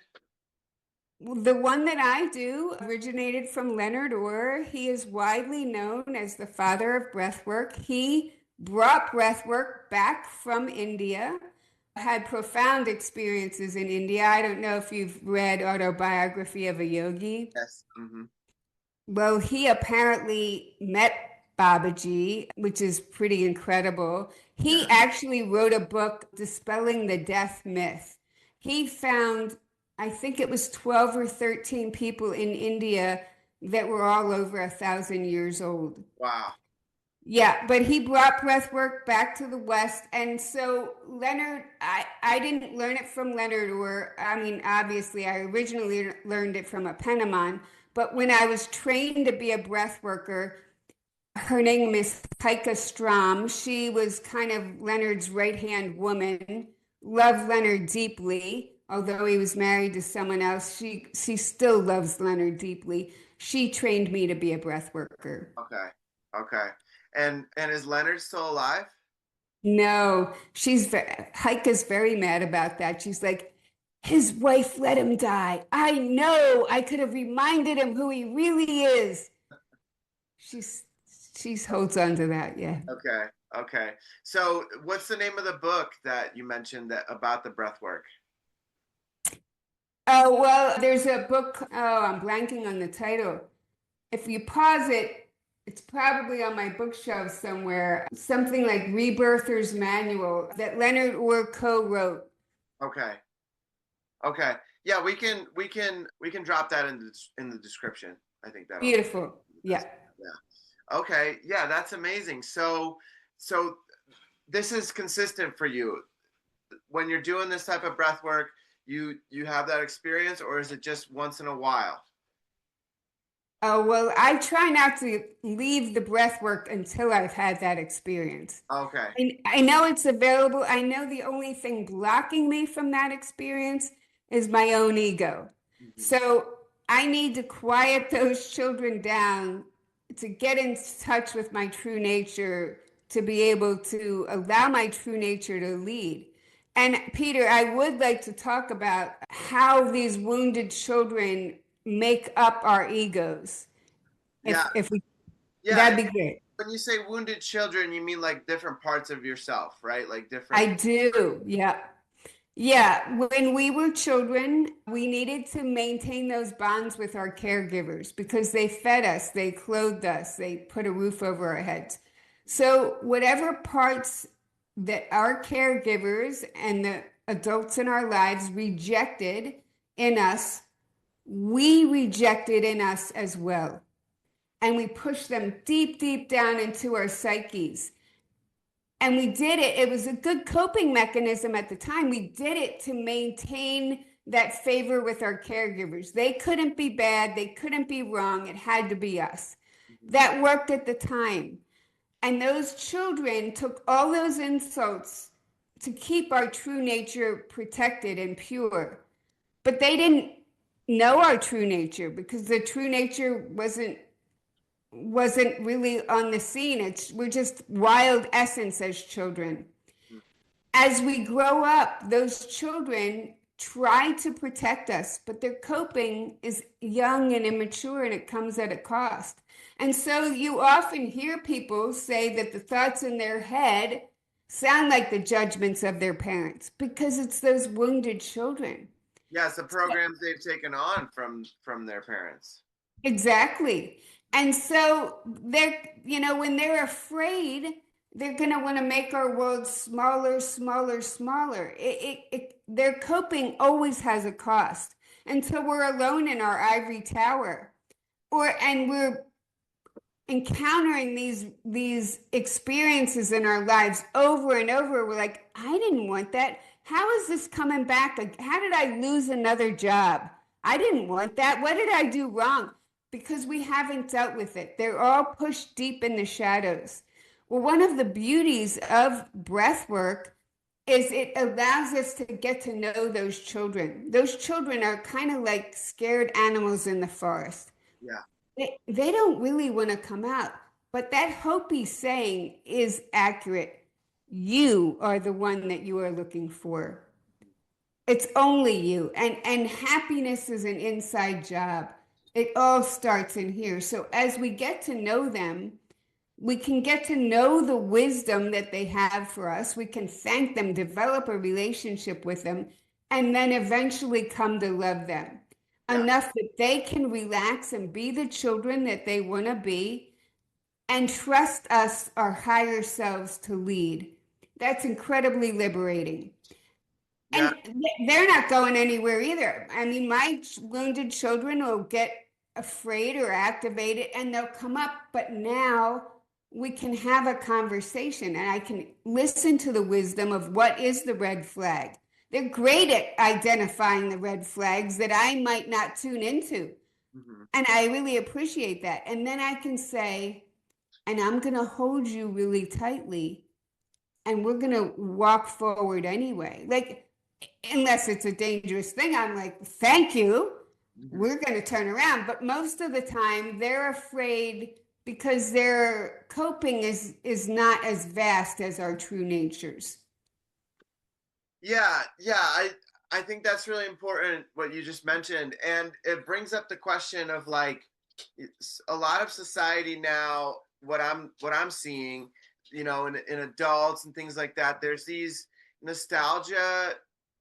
A: The one that I do originated from Leonard Orr. He is widely known as the father of breathwork. He brought breathwork back from India, had profound experiences in India. I don't know if you've read Autobiography of a Yogi.
B: Yes. Mm-hmm.
A: Well, he apparently met Babaji, which is pretty incredible. He
B: Yeah.
A: actually wrote a book dispelling the death myth. He found, I think it was 12 or 13 people in India that were all over 1,000 years old.
B: Wow.
A: Yeah, but he brought breath work back to the West. And so Leonard, I didn't learn it from Leonard, or I mean, obviously, I originally learned it from a Penniman. But when I was trained to be a breath worker, her name is Heike Strom. She was kind of Leonard's right-hand woman, loved Leonard deeply. Although he was married to someone else, she still loves Leonard deeply. She trained me to be a breath worker.
B: Okay. Okay. And is Leonard still alive?
A: No, Heike is very mad about that. She's like, his wife let him die. I know. I could have reminded him who he really is. She's she's holds on to that. Yeah.
B: Okay. Okay. So, what's the name of the book that you mentioned that about the breath work?
A: Oh, well, there's a book. Oh, I'm blanking on the title. If you pause it, it's probably on my bookshelf somewhere. Something like Rebirther's Manual that Leonard Orr co-wrote.
B: Okay. Okay. Yeah, we can drop that in the description. I think that'll
A: Beautiful. Yeah.
B: yeah. Okay. Yeah, that's amazing. So this is consistent for you when you're doing this type of breath work. You have that experience, or is it just once in a while?
A: Oh, well, I try not to leave the breath work until I've had that experience.
B: Okay.
A: I know it's available. I know the only thing blocking me from that experience is my own ego.
B: Mhm.
A: So I need to quiet those children down to get in touch with my true nature, to be able to allow my true nature to lead. And Peter, I would like to talk about how these wounded children make up our egos.
B: Yeah.
A: If we,
B: Yeah.
A: that'd be great.
B: When you say wounded children, you mean like different parts of yourself, right? Like
A: I
B: different.
A: do. Yeah. Yeah, when we were children, we needed to maintain those bonds with our caregivers because they fed us, they clothed us, they put a roof over our heads. So, whatever parts that our caregivers and the adults in our lives rejected in us, we rejected in us as well. And we pushed them deep, deep down into our psyches. And we did it. It was a good coping mechanism at the time. We did it to maintain that favor with our caregivers. They couldn't be bad. They couldn't be wrong. It had to be us. That worked at the time. And those children took all those insults to keep our true nature protected and pure. But they didn't know our true nature because the true nature wasn't really on the scene. We're just wild essence as children. As we grow up, those children try to protect us, but their coping is young and immature and it comes at a cost. And so you often hear people say that the thoughts in their head sound like the judgments of their parents because it's those wounded children.
B: Yes, the programs they've taken on from their parents.
A: Exactly. And so when they're afraid, they're going to want to make our world smaller, smaller, smaller. Their coping always has a cost until we're alone in our ivory tower, and we're encountering these experiences in our lives over and over. We're like, I didn't want that. How is this coming back? Like, how did I lose another job? I didn't want that. What did I do wrong? Because we haven't dealt with it. They're all pushed deep in the shadows. Well, one of the beauties of breath work is it allows us to get to know those children. Those children are kind of like scared animals in the forest.
B: Yeah.
A: They don't really want to come out. But that Hopi saying is accurate. You are the one that you are looking for. It's only you. And happiness is an inside job. It all starts in here. So as we get to know them, we can get to know the wisdom that they have for us. We can thank them, develop a relationship with them, and then eventually come to love them
B: Yeah.
A: enough that they can relax and be the children that they want to be and trust us, our higher selves, to lead. That's incredibly liberating.
B: Yeah.
A: And they're not going anywhere either. I mean, my wounded children will get afraid or activated and they'll come up, but now we can have a conversation and I can listen to the wisdom of what is the red flag. They're great at identifying the red flags that I might not tune into.
B: Mhm.
A: And I really appreciate that. And then I can say, and I'm going to hold you really tightly and we're going to walk forward anyway. Like, unless it's a dangerous thing, I'm like, thank you.
B: Mhm.
A: We're going to turn around. But most of the time, they're afraid because their coping is not as vast as our true natures.
B: Yeah, I think that's really important what you just mentioned, and it brings up the question of like a lot of society now. What I'm seeing, in adults and things like that. There's these nostalgia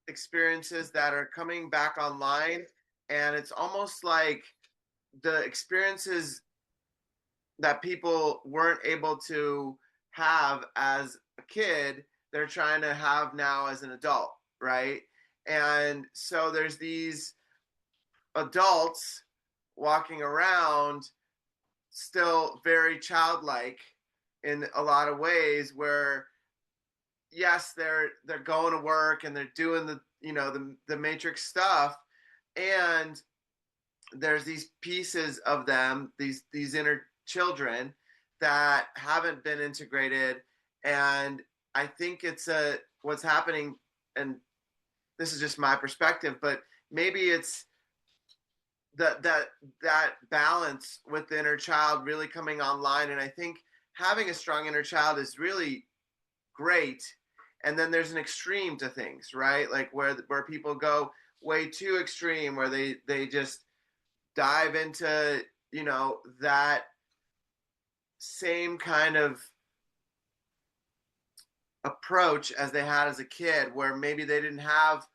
B: experiences that are coming back online, and it's almost like the experiences that people weren't able to have as a kid, they're trying to have now as an adult, right? And so there's these adults walking around still very childlike in a lot of ways, where yes, they're going to work and they're doing the matrix stuff, and there's these pieces of them, these inner children that haven't been integrated. And I think it's what's happening, and this is just my perspective, but maybe it's that balance with the inner child really coming online. And I think having a strong inner child is really great. And then there's an extreme to things, right? Like where people go way too extreme, where they just dive into that same kind of approach as they had as a kid, where maybe they didn't have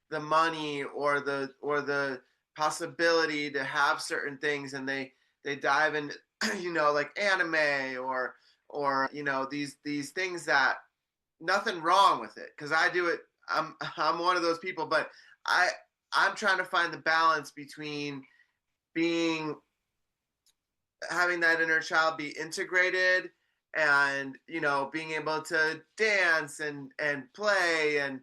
B: the money or the possibility to have certain things, and they dive in like anime or these things that nothing wrong with it, because I do it. I'm one of those people, but I'm trying to find the balance between being having that inner child be integrated, and being able to dance and play. And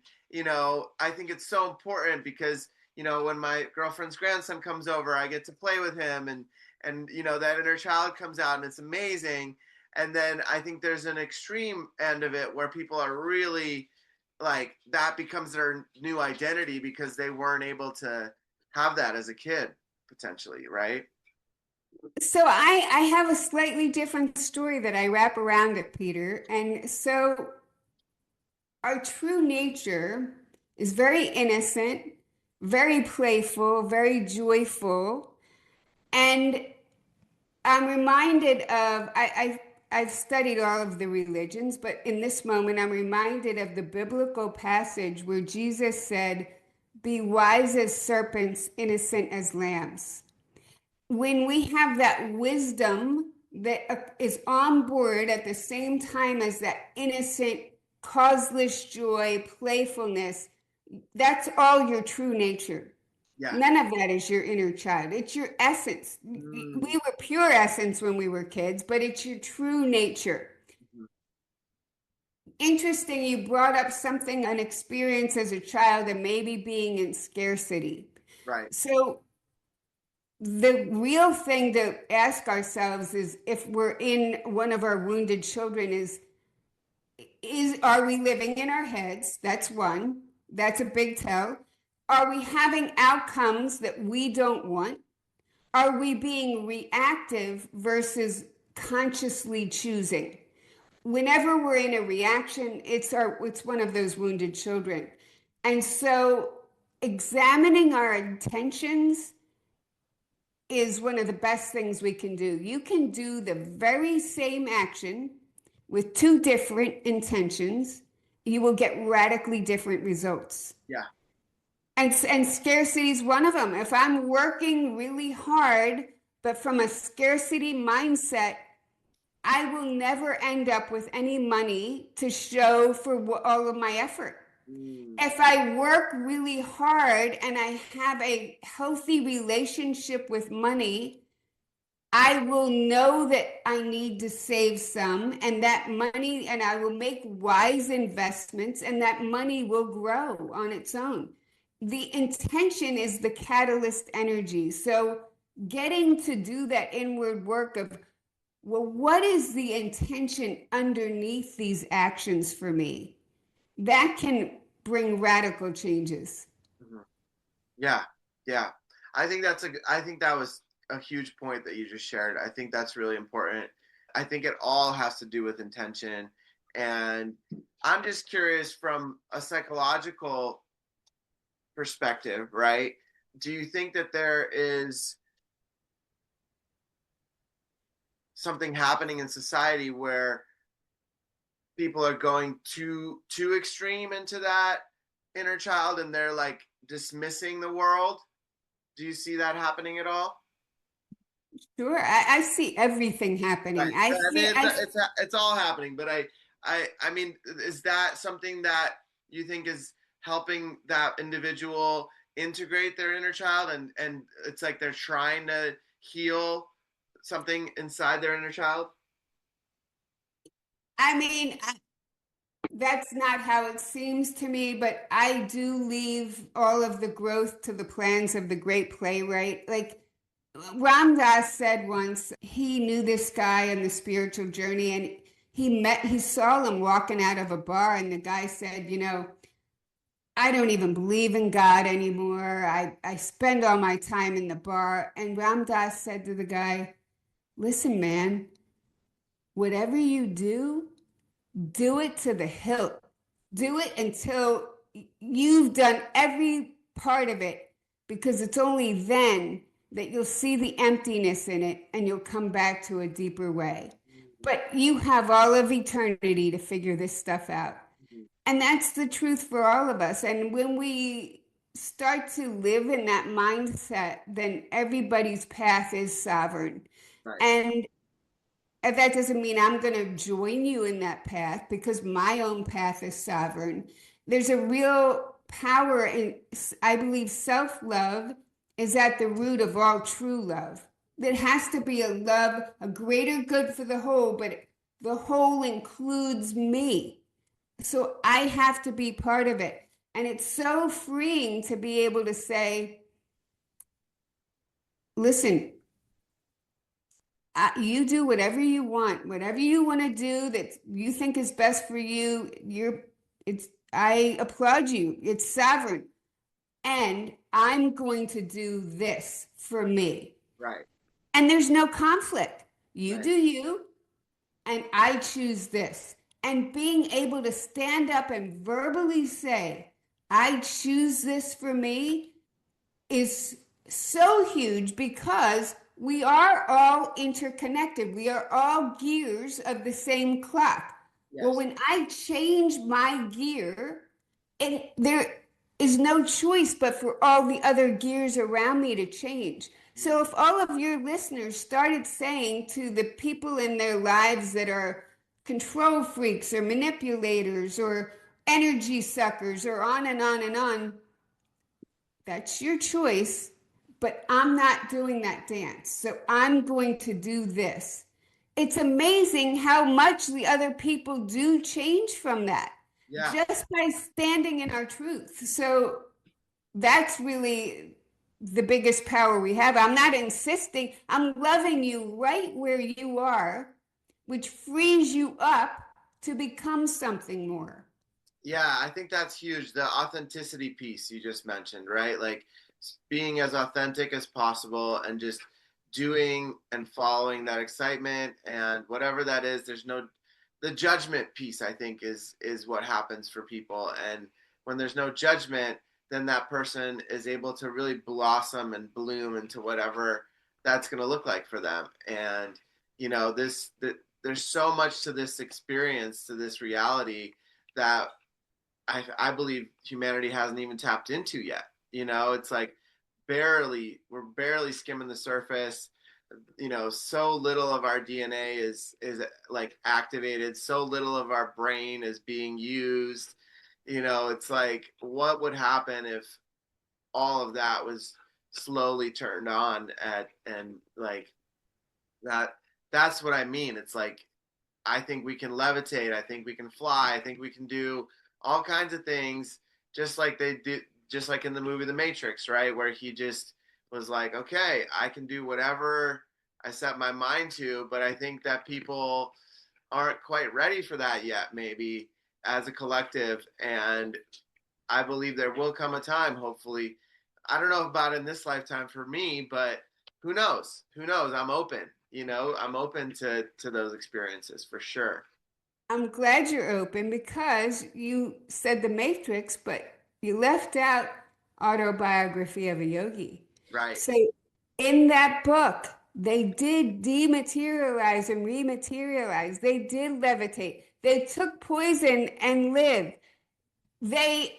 B: I think it's so important, because when my girlfriend's grandson comes over, I get to play with him, and that inner child comes out, and it's amazing. And then I think there's an extreme end of it where people are really like, that becomes their new identity because they weren't able to have that as a kid, potentially, right?
A: So I have a slightly different story that I wrap around it, Peter. And so our true nature is very innocent, very playful, very joyful. And I'm reminded of, I've studied all of the religions, but in this moment, I'm reminded of the biblical passage where Jesus said, "Be wise as serpents, innocent as lambs." When we have that wisdom that is on board at the same time as that innocent, causeless joy, playfulness, that's all your true nature.
B: Yeah.
A: None of that is your inner child. It's your essence.
B: Mm-hmm.
A: We were pure essence when we were kids, but it's your true nature. Interesting, you brought up something, an experience as a child, and maybe being in scarcity.
B: Right.
A: So the real thing to ask ourselves is, if we're in one of our wounded children, is are we living in our heads? That's one. That's a big tell. Are we having outcomes that we don't want? Are we being reactive versus consciously choosing? Whenever we're in a reaction, it's one of those wounded children. And so examining our intentions is one of the best things we can do. You can do the very same action with two different intentions. You will get radically different results.
B: Yeah.
A: And scarcity is one of them. If I'm working really hard, but from a scarcity mindset, I will never end up with any money to show for all of my effort.
B: Mm.
A: If I work really hard and I have a healthy relationship with money, I will know that I need to save some, and that money, and I will make wise investments, and that money will grow on its own. The intention is the catalyst energy. So, getting to do that inward work of, well, what is the intention underneath these actions for me? That can bring radical changes.
B: Mhm. Yeah, yeah. I think that was a huge point that you just shared. I think that's really important. I think it all has to do with intention. And I'm just curious from a psychological perspective, right? Do you think that there is something happening in society where people are going too extreme into that inner child and they're like dismissing the world? Do you see that happening at all?
A: Sure, I see everything
B: Right.
A: happening.
B: I mean, it's all happening, but I mean, is that something that you think is helping that individual integrate their inner child, and it's like they're trying to heal something inside their inner child?
A: I mean, that's not how it seems to me, but I do leave all of the growth to the plans of the great playwright. Like Ram Dass said once, he knew this guy in the spiritual journey, and he saw him walking out of a bar, and the guy said, I don't even believe in God anymore. I spend all my time in the bar. And Ram Dass said to the guy, listen, man, whatever you do it to the hilt. Do it until you've done every part of it, because it's only then that you'll see the emptiness in it and you'll come back to a deeper way. But you have all of eternity to figure this stuff out. And that's the truth for all of us. And when we start to live in that mindset, then everybody's path is sovereign.
B: Right.
A: And that doesn't mean I'm going to join you in that path, because my own path is sovereign. There's a real power in, I believe, self-love is at the root of all true love. There has to be a love, a greater good for the whole, but the whole includes me. So I have to be part of it. And it's so freeing to be able to say, listen, you do whatever you want to do that you think is best for you. I applaud you. It's sovereign. And I'm going to do this for me.
B: Right.
A: And there's no conflict. You
B: Right.
A: do you, and I choose this. And being able to stand up and verbally say, I choose this for me, is so huge, because we are all interconnected. We are all gears of the same clock.
B: Yes.
A: Well, when I change my gear, there is no choice but for all the other gears around me to change. So if all of your listeners started saying to the people in their lives that are control freaks or manipulators or energy suckers or on and on and on, that's your choice, but I'm not doing that dance. So I'm going to do this. It's amazing how much the other people do change from that,
B: Yeah.
A: just by standing in our truth. So that's really the biggest power we have. I'm not insisting, I'm loving you right where you are, which frees you up to become something more.
B: Yeah, I think that's huge. The authenticity piece you just mentioned, right? Like being as authentic as possible and just doing and following that excitement and whatever that is. There's no the judgment piece, I think, is what happens for people. And when there's no judgment, then that person is able to really blossom and bloom into whatever that's going to look like for them. And there's so much to this experience, to this reality that I believe humanity hasn't even tapped into yet. It's like we're barely skimming the surface. So little of our DNA is like activated. So little of our brain is being used. It's like, what would happen if all of that was slowly turned on and like that? That's what I mean. It's like, I think we can levitate. I think we can fly. I think we can do all kinds of things, just like they did, just like in the movie The Matrix, right? Where he just was like, okay, I can do whatever I set my mind to. But I think that people aren't quite ready for that yet, maybe as a collective. And I believe there will come a time, hopefully. I don't know about in this lifetime for me, but who knows? Who knows? I'm open. I'm open to those experiences for sure.
A: I'm glad you're open because you said the Matrix, but you left out Autobiography of a Yogi.
B: Right.
A: So in that book, they did dematerialize and rematerialize. They did levitate. They took poison and lived. They,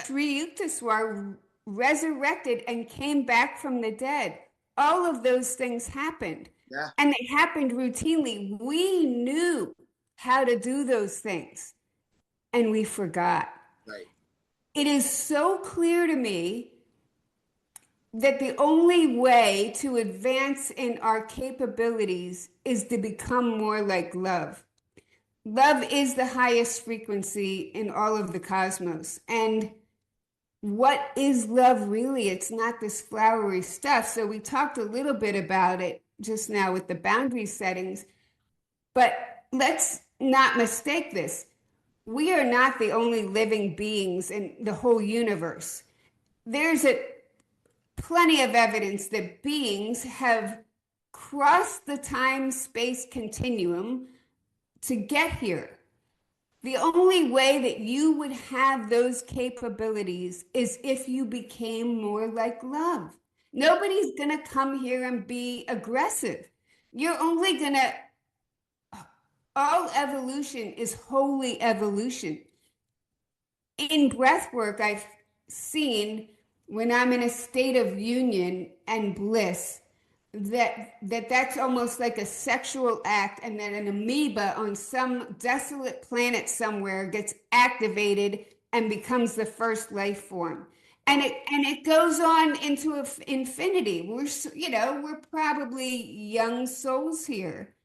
A: Sri Yukteswar, resurrected and came back from the dead. All of those things happened.
B: Yeah.
A: And they happened routinely. We knew how to do those things and we forgot.
B: Right.
A: It is so clear to me that the only way to advance in our capabilities is to become more like love. Love is the highest frequency in all of the cosmos. And what is love really? It's not this flowery stuff. So we talked a little bit about it just now with the boundary settings, but let's not mistake this. We are not the only living beings in the whole universe. There's plenty of evidence that beings have crossed the time space continuum to get here. The only way that you would have those capabilities is if you became more like love. Nobody's going to come here and be aggressive. You're only going to, all evolution is holy evolution. In breath work, I've seen when I'm in a state of union and bliss that's almost like a sexual act, and that an amoeba on some desolate planet somewhere gets activated and becomes the first life form. And it goes on into infinity. We're probably young souls here,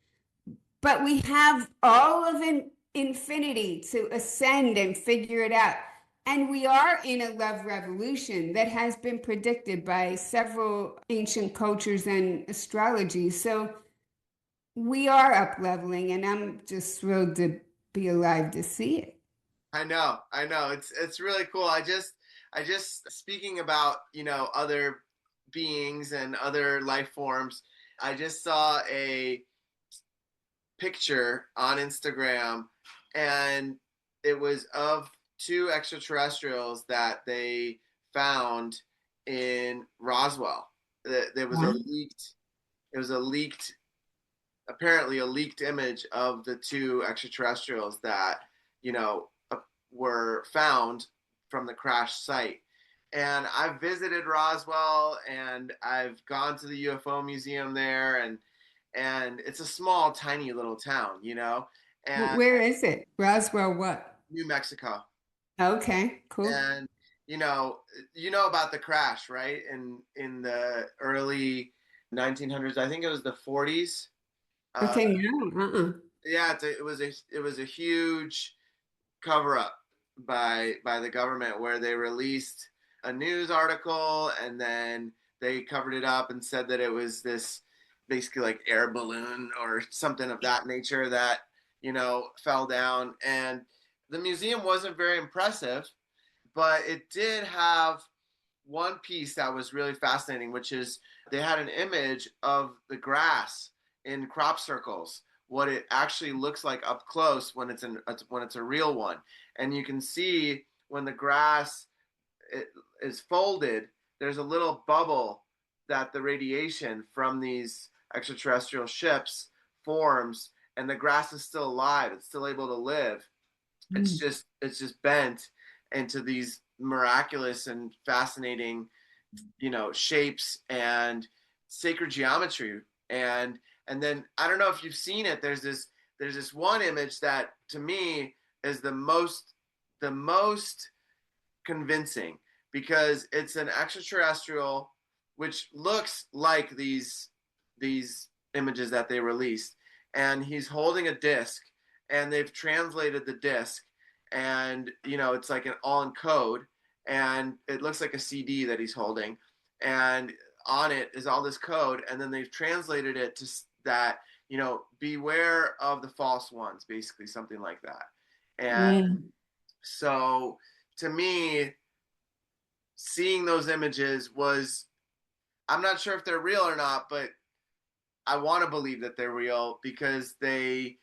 A: but we have all of an infinity to ascend and figure it out. And we are in a love revolution that has been predicted by several ancient cultures and astrology. So we are up leveling, and I'm just thrilled to be alive to see it.
B: I know. It's really cool. I just speaking about, other beings and other life forms. I just saw a picture on Instagram, and it was of two extraterrestrials that they found in Roswell. There was a
A: Wow.
B: leaked, it was a leaked, apparently a leaked image of the two extraterrestrials that, you know, were found from the crash site. And I've visited Roswell, and I've gone to the UFO museum there, and it's a small, tiny little town, and
A: Where is it? Roswell, what?
B: New Mexico.
A: Okay, cool.
B: And you know, you know about the crash, right? In the early 1900s, I think it was the 40s. Uh,
A: Okay, no,
B: yeah, it was a huge cover up by the government, where they released a news article, and then they covered it up and said that it was this basically like air balloon or something of that nature that fell down. And the museum wasn't very impressive, but it did have one piece that was really fascinating, which is they had an image of the grass in crop circles, what it actually looks like up close when it's a real one. And you can see when the grass is folded, there's a little bubble that the radiation from these extraterrestrial ships forms, and the grass is still alive. It's still able to live.
A: mm.
B: It's just bent into these miraculous and fascinating, shapes and sacred geometry. And then I don't know if you've seen it. There's this one image that to me is the most convincing, because it's an extraterrestrial which looks like these images that they released, and he's holding a disc, and they've translated the disc, and it's like an all in code, and it looks like a CD that he's holding, and on it is all this code, and then they've translated it to that, beware of the false ones, basically something like that. And
A: Mm.
B: so to me, seeing those images was, I'm not sure if they're real or not, but I want to believe that they're real because it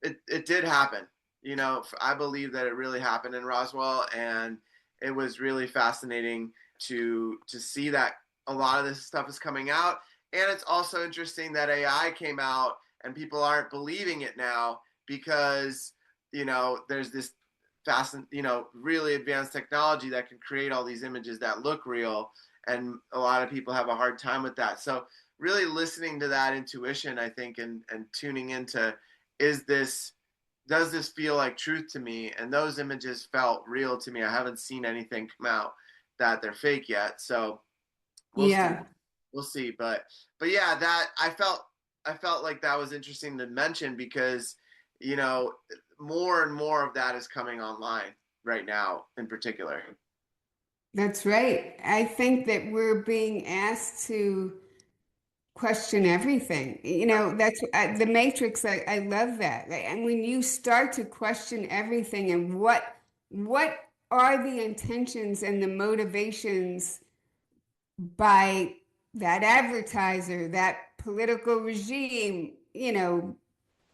B: did happen. You know, I believe that it really happened in Roswell, and it was really fascinating to see that a lot of this stuff is coming out. And it's also interesting that AI came out and people aren't believing it now because, you know, there's this really advanced technology that can create all these images that look real, and a lot of people have a hard time with that. So really listening to that intuition, I think, and tuning into, is this does this feel like truth to me? And those images felt real to me. I haven't seen anything come out that they're fake yet, so we'll see.
A: Yeah,
B: We'll see. But yeah, that I felt like that was interesting to mention because, you know, more and more of that is coming online right now in particular.
A: that's right. I think that we're being asked to question everything. You know, that's the Matrix. I love that. And when you start to question everything and what are the intentions and the motivations by that advertiser, that political regime, you know,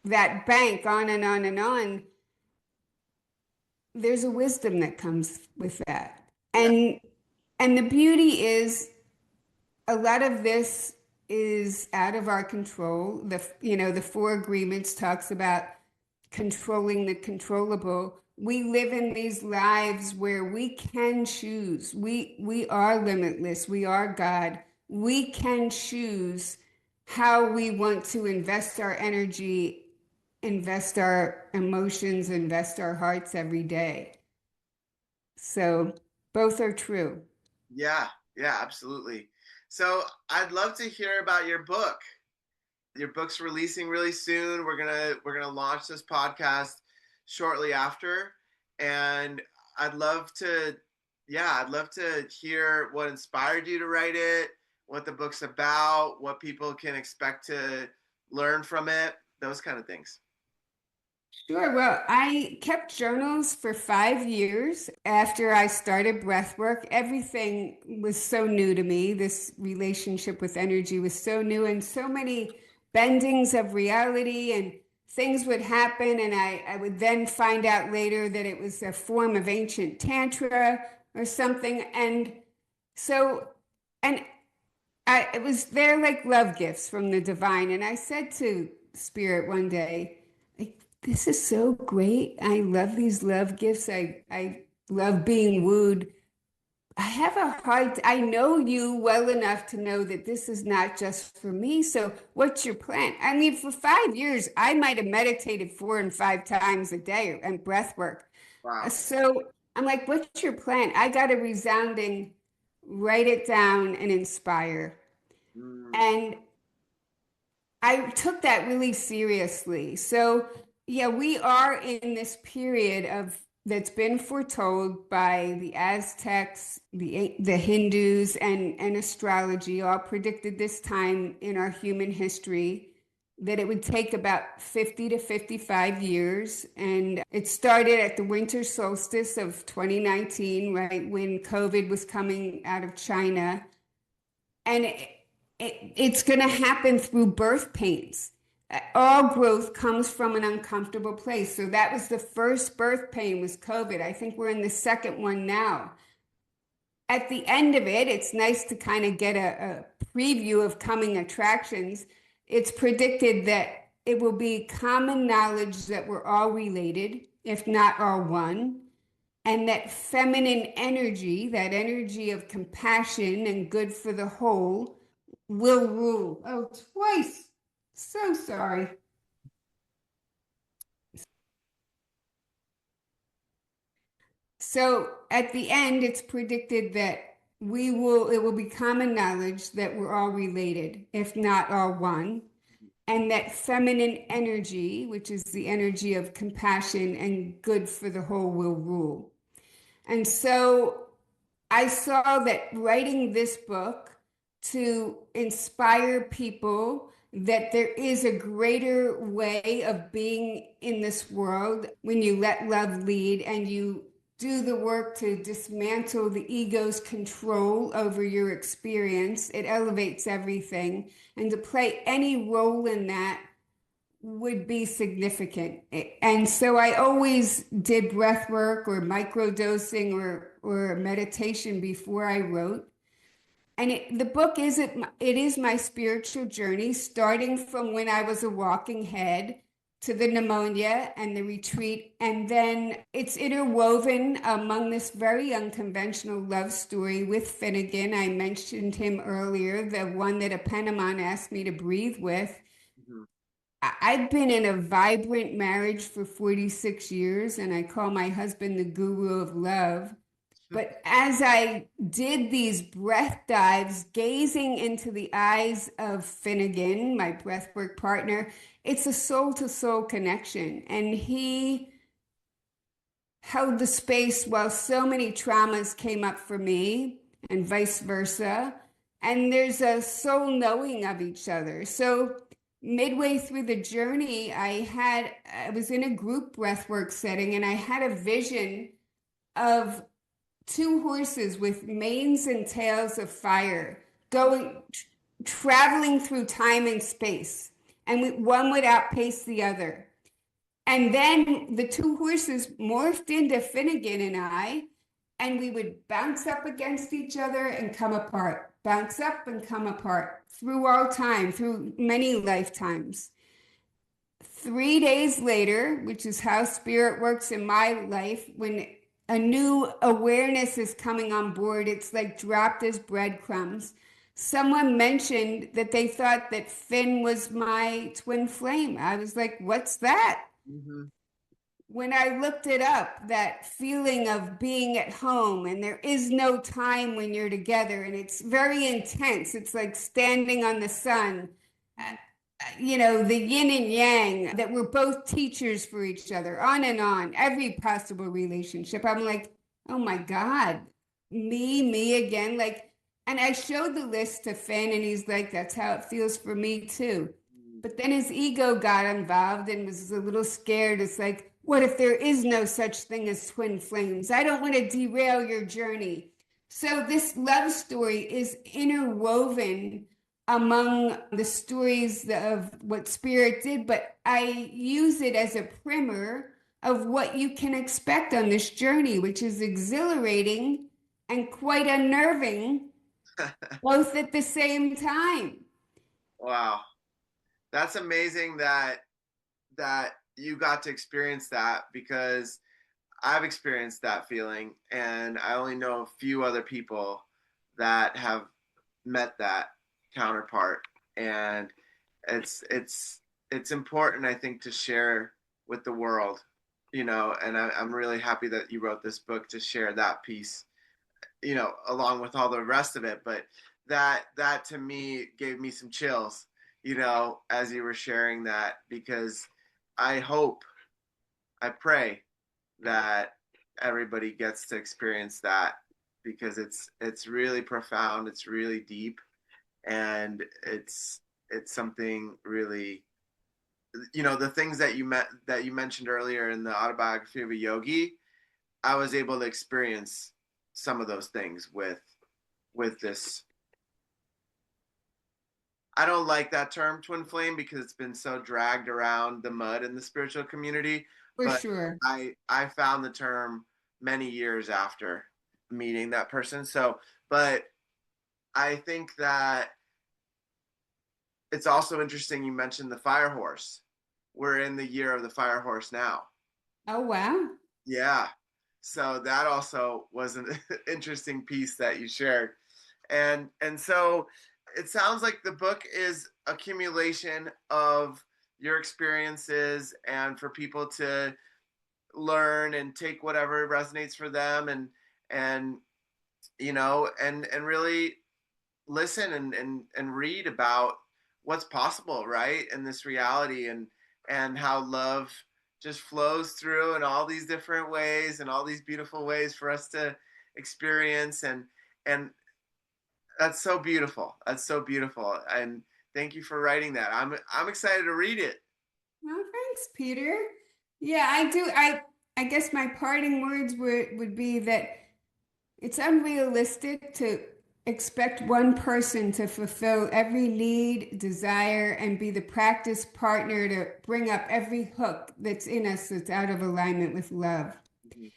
A: that bank, on and on and on, there's a wisdom that comes with that.
B: Yeah.
A: And the beauty is a lot of this is out of our control. The Four Agreements talks about controlling the controllable. We live in these lives where we can choose. We are limitless. We are God. We can choose how we want to invest our energy, invest our emotions, invest our hearts every day. So both are true.
B: Yeah, yeah, absolutely. So I'd love to hear about your book. Your book's releasing really soon. We're gonna launch this podcast shortly after, and I'd love to, yeah, I'd love to hear what inspired you to write it, what the book's about, what people can expect to learn from it, those kind of things.
A: Sure. Well, I kept journals for 5 years after I started breathwork. Everything was so new to me. This relationship with energy was so new, and so many bendings of reality and things would happen. And I would then find out later that it was a form of ancient tantra or something. And so, and it was, they're like love gifts from the divine. And I said to Spirit one day, like, this is so great. I love these love gifts. I love being wooed. I have a I know you well enough to know that this is not just for me. So what's your plan? I mean, for 5 years, I might have meditated 4 and 5 times a day and breath work.
B: Wow.
A: So I'm like, what's your plan? I got a resounding, write it down and inspire.
B: Mm,
A: And I took that really seriously. So, yeah, we are in this period of that's been foretold by the Aztecs, the Hindus, and astrology. All predicted this time in our human history that it would take about 50 to 55 years. And it started at the winter solstice of 2019, right when COVID was coming out of China. And it's going to happen through birth pains. All growth comes from an uncomfortable place. So that was the first birth pain, was COVID. I think we're in the second one now. At the end of it, it's nice to kind of get a preview of coming attractions. It's predicted that it will be common knowledge that we're all related, if not all one, and that feminine energy, that energy of compassion and good for the whole, will rule. Oh, twice. So sorry. So at the end, it's predicted that it will be common knowledge that we're all related, if not all one, and that feminine energy, which is the energy of compassion and good for the whole, will rule. And so I saw that writing this book to inspire people that there is a greater way of being in this world when you let love lead and you do the work to dismantle the ego's control over your experience. It elevates everything. And to play any role in that would be significant. And so I always did breath work or microdosing or meditation before I wrote. And the book it is my spiritual journey, starting from when I was a walking head to the pneumonia and the retreat. And then it's interwoven among this very unconventional love story with Finnegan. I mentioned him earlier, the one that a Penamon asked me to breathe with.
B: Mhm.
A: I've been in a vibrant marriage for 46 years, and I call my husband the guru of love. But as I did these breath dives, gazing into the eyes of Finnegan, my breathwork partner, it's a soul to soul connection. And he held the space while so many traumas came up for me, and vice versa. And there's a soul knowing of each other. So midway through the journey, I was in a group breathwork setting, and I had a vision of two horses with manes and tails of fire going traveling through time and space, and one would outpace the other. And then the two horses morphed into Finnegan and I, and we would bounce up against each other and come apart, bounce up and come apart through all time, through many lifetimes. 3 days later, which is how spirit works in my life, when a new awareness is coming on board, it's like dropped as breadcrumbs. Someone mentioned that they thought that Finn was my twin flame. I was like, what's that?
B: Mhm.
A: When I looked it up, that feeling of being at home and there is no time when you're together, and it's very intense. It's like standing on the sun. The yin and yang, that we're both teachers for each other, on, every possible relationship. I'm like, oh my God, me again. Like, and I showed the list to Finn, and he's like, that's how it feels for me too. But then his ego got involved and was a little scared. It's like, what if there is no such thing as twin flames? I don't want to derail your journey. So this love story is interwoven among the stories of what spirit did, but I use it as a primer of what you can expect on this journey, which is exhilarating and quite unnerving, both at the same time.
B: Wow, that's amazing that you got to experience that, because I've experienced that feeling, and I only know a few other people that have met that counterpart, and it's important, I think, to share with the world, and I'm really happy that you wrote this book to share that piece, along with all the rest of it. But that to me gave me some chills, as you were sharing that, because I hope, I pray that everybody gets to experience that, because it's really profound, it's really deep, and it's something really, the things that you mentioned earlier in the autobiography of a yogi. I was able to experience some of those things with this. I don't like that term twin flame, because it's been so dragged around the mud in the spiritual community.
A: For
B: But
A: sure.
B: I found the term many years after meeting that person. So, but I think that it's also interesting you mentioned the fire horse. We're in the year of the fire horse now.
A: Oh, wow.
B: Yeah. So that also was an interesting piece that you shared. And so it sounds like the book is accumulation of your experiences, and for people to learn and take whatever resonates for them, and and really listen and read about what's possible, right, in this reality, and how love just flows through in all these different ways, and all these beautiful ways for us to experience. And that's so beautiful. That's so beautiful. And thank you for writing that. I'm excited to read it.
A: Well, thanks, Peter. Yeah, I do. I guess my parting words would be that it's unrealistic to expect one person to fulfill every need, desire, and be the practice partner to bring up every hook that's in us that's out of alignment with love.
B: Mhm.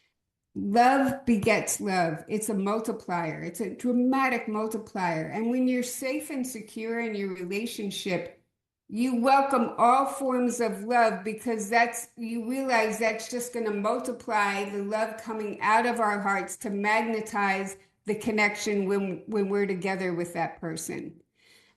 A: Love begets love. It's a multiplier. It's a dramatic multiplier. And when you're safe and secure in your relationship, you welcome all forms of love because you realize that's just going to multiply the love coming out of our hearts to magnetize the connection when we're together with that person.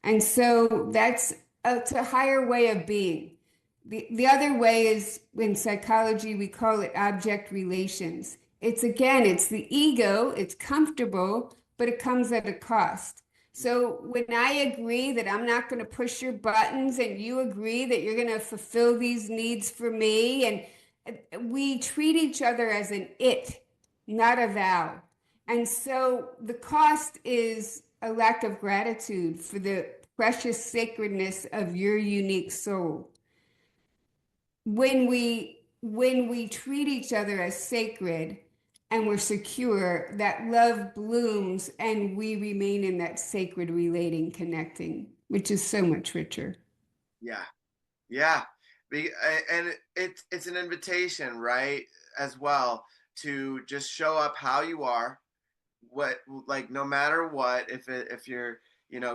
A: And so that's it's a higher way of being. The other way is in psychology, we call it object relations. It's the ego, it's comfortable, but it comes at a cost. So when I agree that I'm not going to push your buttons and you agree that you're going to fulfill these needs for me, and we treat each other as an it, not a thou. And so the cost is a lack of gratitude for the precious sacredness of your unique soul. When we treat each other as sacred and we're secure, that love blooms and we remain in that sacred relating, connecting, which is so much richer.
B: Yeah, yeah. And it's an invitation, right, as well, to just show up how you are, what, like, no matter what, if you're,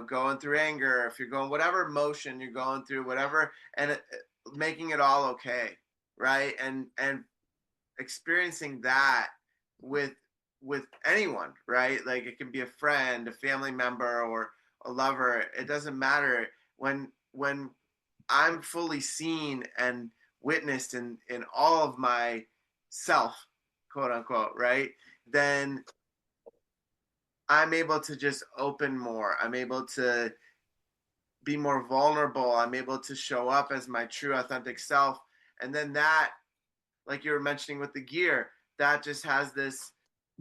B: going through anger, if you're going whatever emotion you're going through, whatever, and making it all okay, right, and experiencing that with with anyone, right? Like, it can be a friend, a family member, or a lover. It doesn't matter. When I'm fully seen and witnessed in all of my self, quote unquote, right? Then I'm able to just open more. I'm able to be more vulnerable. I'm able to show up as my true authentic self. And then that, like you were mentioning with the gear, that just has this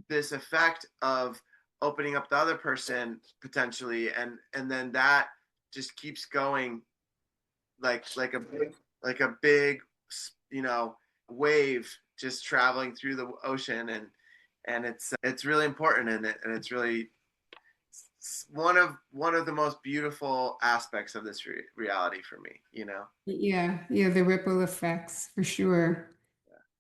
B: effect of opening up the other person potentially, and then that just keeps going, like a big you know wave just traveling through the ocean, and it's really important, and it's really one of the most beautiful aspects of this reality for me.
A: Yeah, yeah, the ripple effects for sure.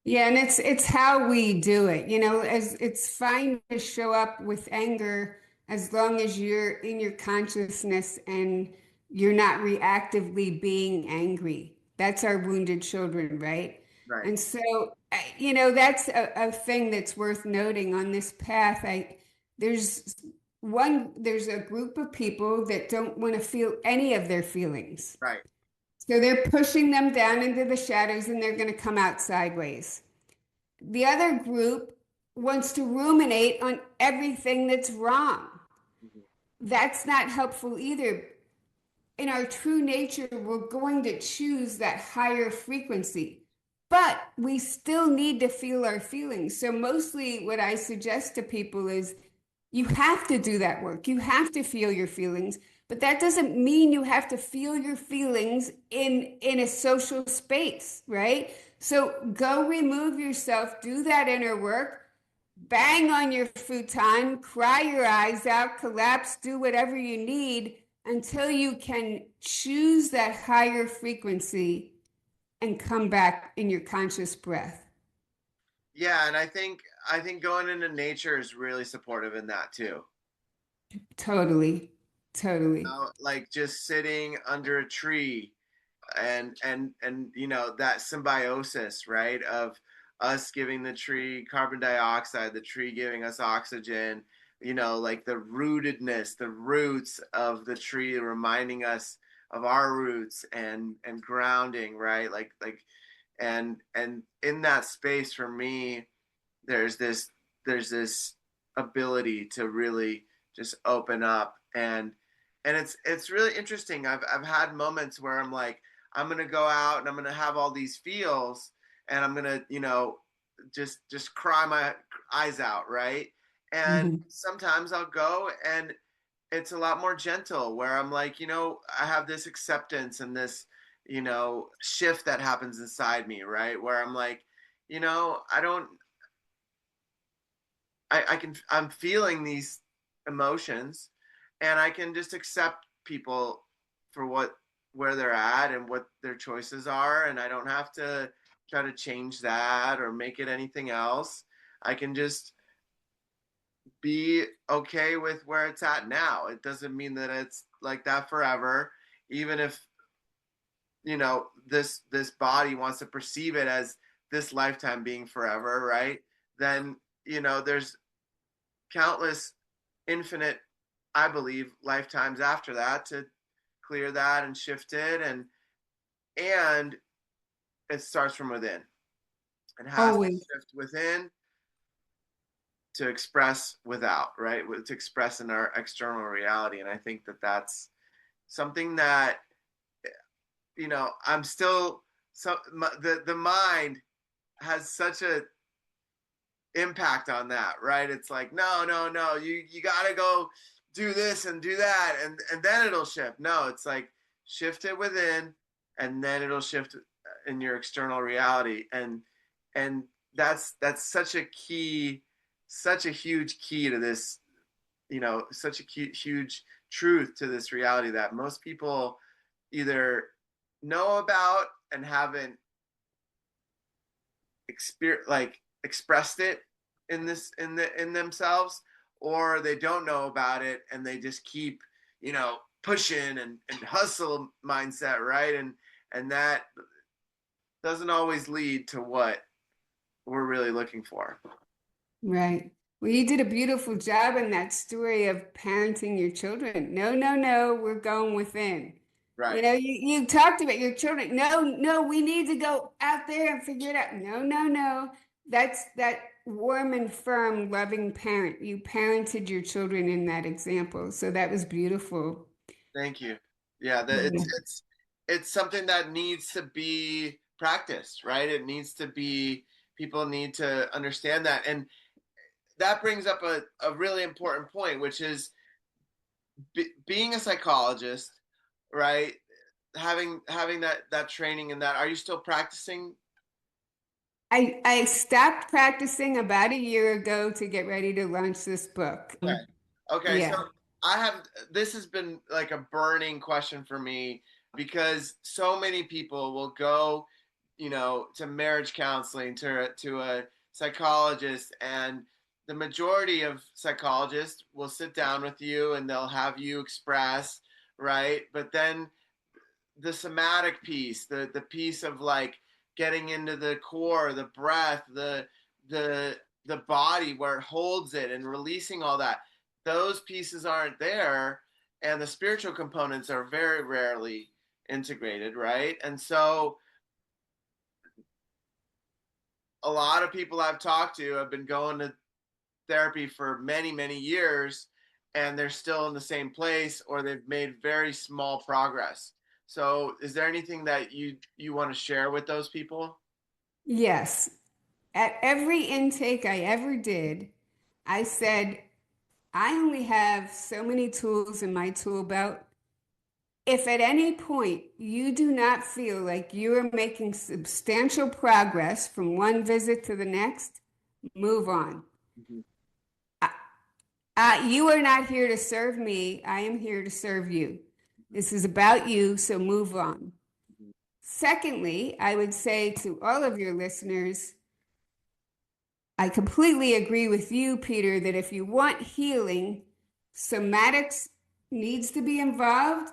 A: Yeah, and it's how we do it. As it's fine to show up with anger as long as you're in your consciousness and you're not reactively being angry. That's our wounded children, right?
B: Right.
A: And so, that's a thing that's worth noting on this path. There's there's a group of people that don't want to feel any of their feelings.
B: Right.
A: So they're pushing them down into the shadows and they're going to come out sideways. The other group wants to ruminate on everything that's wrong.
B: Mhm.
A: That's not helpful either. In our true nature, we're going to choose that higher frequency, but we still need to feel our feelings. So, mostly what I suggest to people is you have to do that work. You have to feel your feelings, but that doesn't mean you have to feel your feelings in a social space, right? So go remove yourself, do that inner work, bang on your futon, cry your eyes out, collapse, do whatever you need until you can choose that higher frequency and come back in your conscious breath.
B: Yeah, and I think going into nature is really supportive in that too.
A: Totally. Totally.
B: Like just sitting under a tree, and that symbiosis, right, of us giving the tree carbon dioxide, the tree giving us oxygen, like the rootedness, the roots of the tree reminding us of our roots, and grounding, right, and in that space for me, there's this there's this ability to really just open up, and it's really interesting. I've had moments where I'm like, I'm gonna go out and I'm gonna have all these feels, and I'm gonna just cry my eyes out, right? And
A: Mhm.
B: sometimes I'll go and it's a lot more gentle, where I'm like, I have this acceptance and this shift that happens inside me, right? Where I'm like, I don't, I'm feeling these emotions, and I can just accept people for where they're at and what their choices are. And I don't have to try to change that or make it anything else. I can just be okay with where it's at now. It doesn't mean that it's like that forever, even if this body wants to perceive it as this lifetime being forever, right? Then there's countless infinite, I believe, lifetimes after that to clear that and shift it. And it starts from within. It has to
A: Always.
B: shift within to express without, right? To express in our external reality. And I think that that's something that I'm still, so the mind has such a impact on that, right? It's like, no, no, no, you got to go do this and do that, and then it'll shift. No, it's like, shift it within, and then it'll shift in your external reality. And that's such a key, such a huge key to this, such a huge truth to this reality that most people either know about and haven't expressed it in themselves, or they don't know about it and they just keep pushing and hustle mindset, right? And that doesn't always lead to what we're really looking for.
A: Right. Well, you did a beautiful job in that story of parenting your children. No, no, no, we're going within.
B: Right.
A: You talked about your children. No, no, we need to go out there and figure it out. No, no, no. That's that warm and firm, loving parent. You parented your children in that example. So that was beautiful.
B: Thank you. Yeah,
A: Yeah.
B: it's something that needs to be practiced, right? It needs to be, people need to understand that. And that brings up a really important point, which is being a psychologist, right? Having that training and that. Are you still practicing?
A: I stopped practicing about a year ago to get ready to launch this book.
B: Okay. Okay, so
A: Yeah.
B: I have, this has been like a burning question for me, because so many people will go, to marriage counseling, to a psychologist, and the majority of psychologists will sit down with you and they'll have you express, right? But then the somatic piece, the piece of like getting into the core, the breath, the the body where it holds it and releasing all that, those pieces aren't there, and the spiritual components are very rarely integrated, right? And so a lot of people I've talked to have been going to therapy for many, many years, and they're still in the same place, or they've made very small progress. So is there anything that you want to share with those people?
A: Yes. At every intake I ever did, I said, I only have so many tools in my tool belt. If at any point you do not feel like you are making substantial progress from one visit to the next, move on.
B: Mhm.
A: You are not here to serve me. I am here to serve you. This is about you, so move on. Secondly, I would say to all of your listeners, I completely agree with you, Peter, that if you want healing, somatics needs to be involved,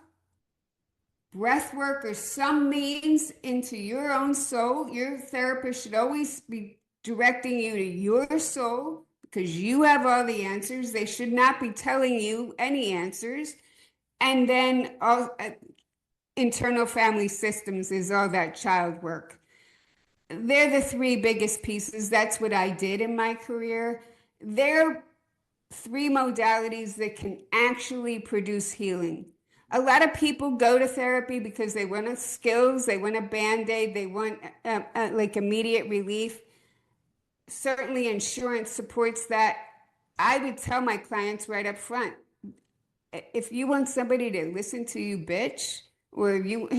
A: breath work or some means into your own soul. Your therapist should always be directing you to your soul because you have all the answers. They should not be telling you any answers. And then all, internal family systems is all that child work. They're the three biggest pieces. That's what I did in my career. They're three modalities that can actually produce healing. A lot of people go to therapy because they want skills, they want a band-aid, they want like immediate relief. Certainly, insurance supports that. I would tell my clients right up front, if you want somebody to listen to you bitch, or you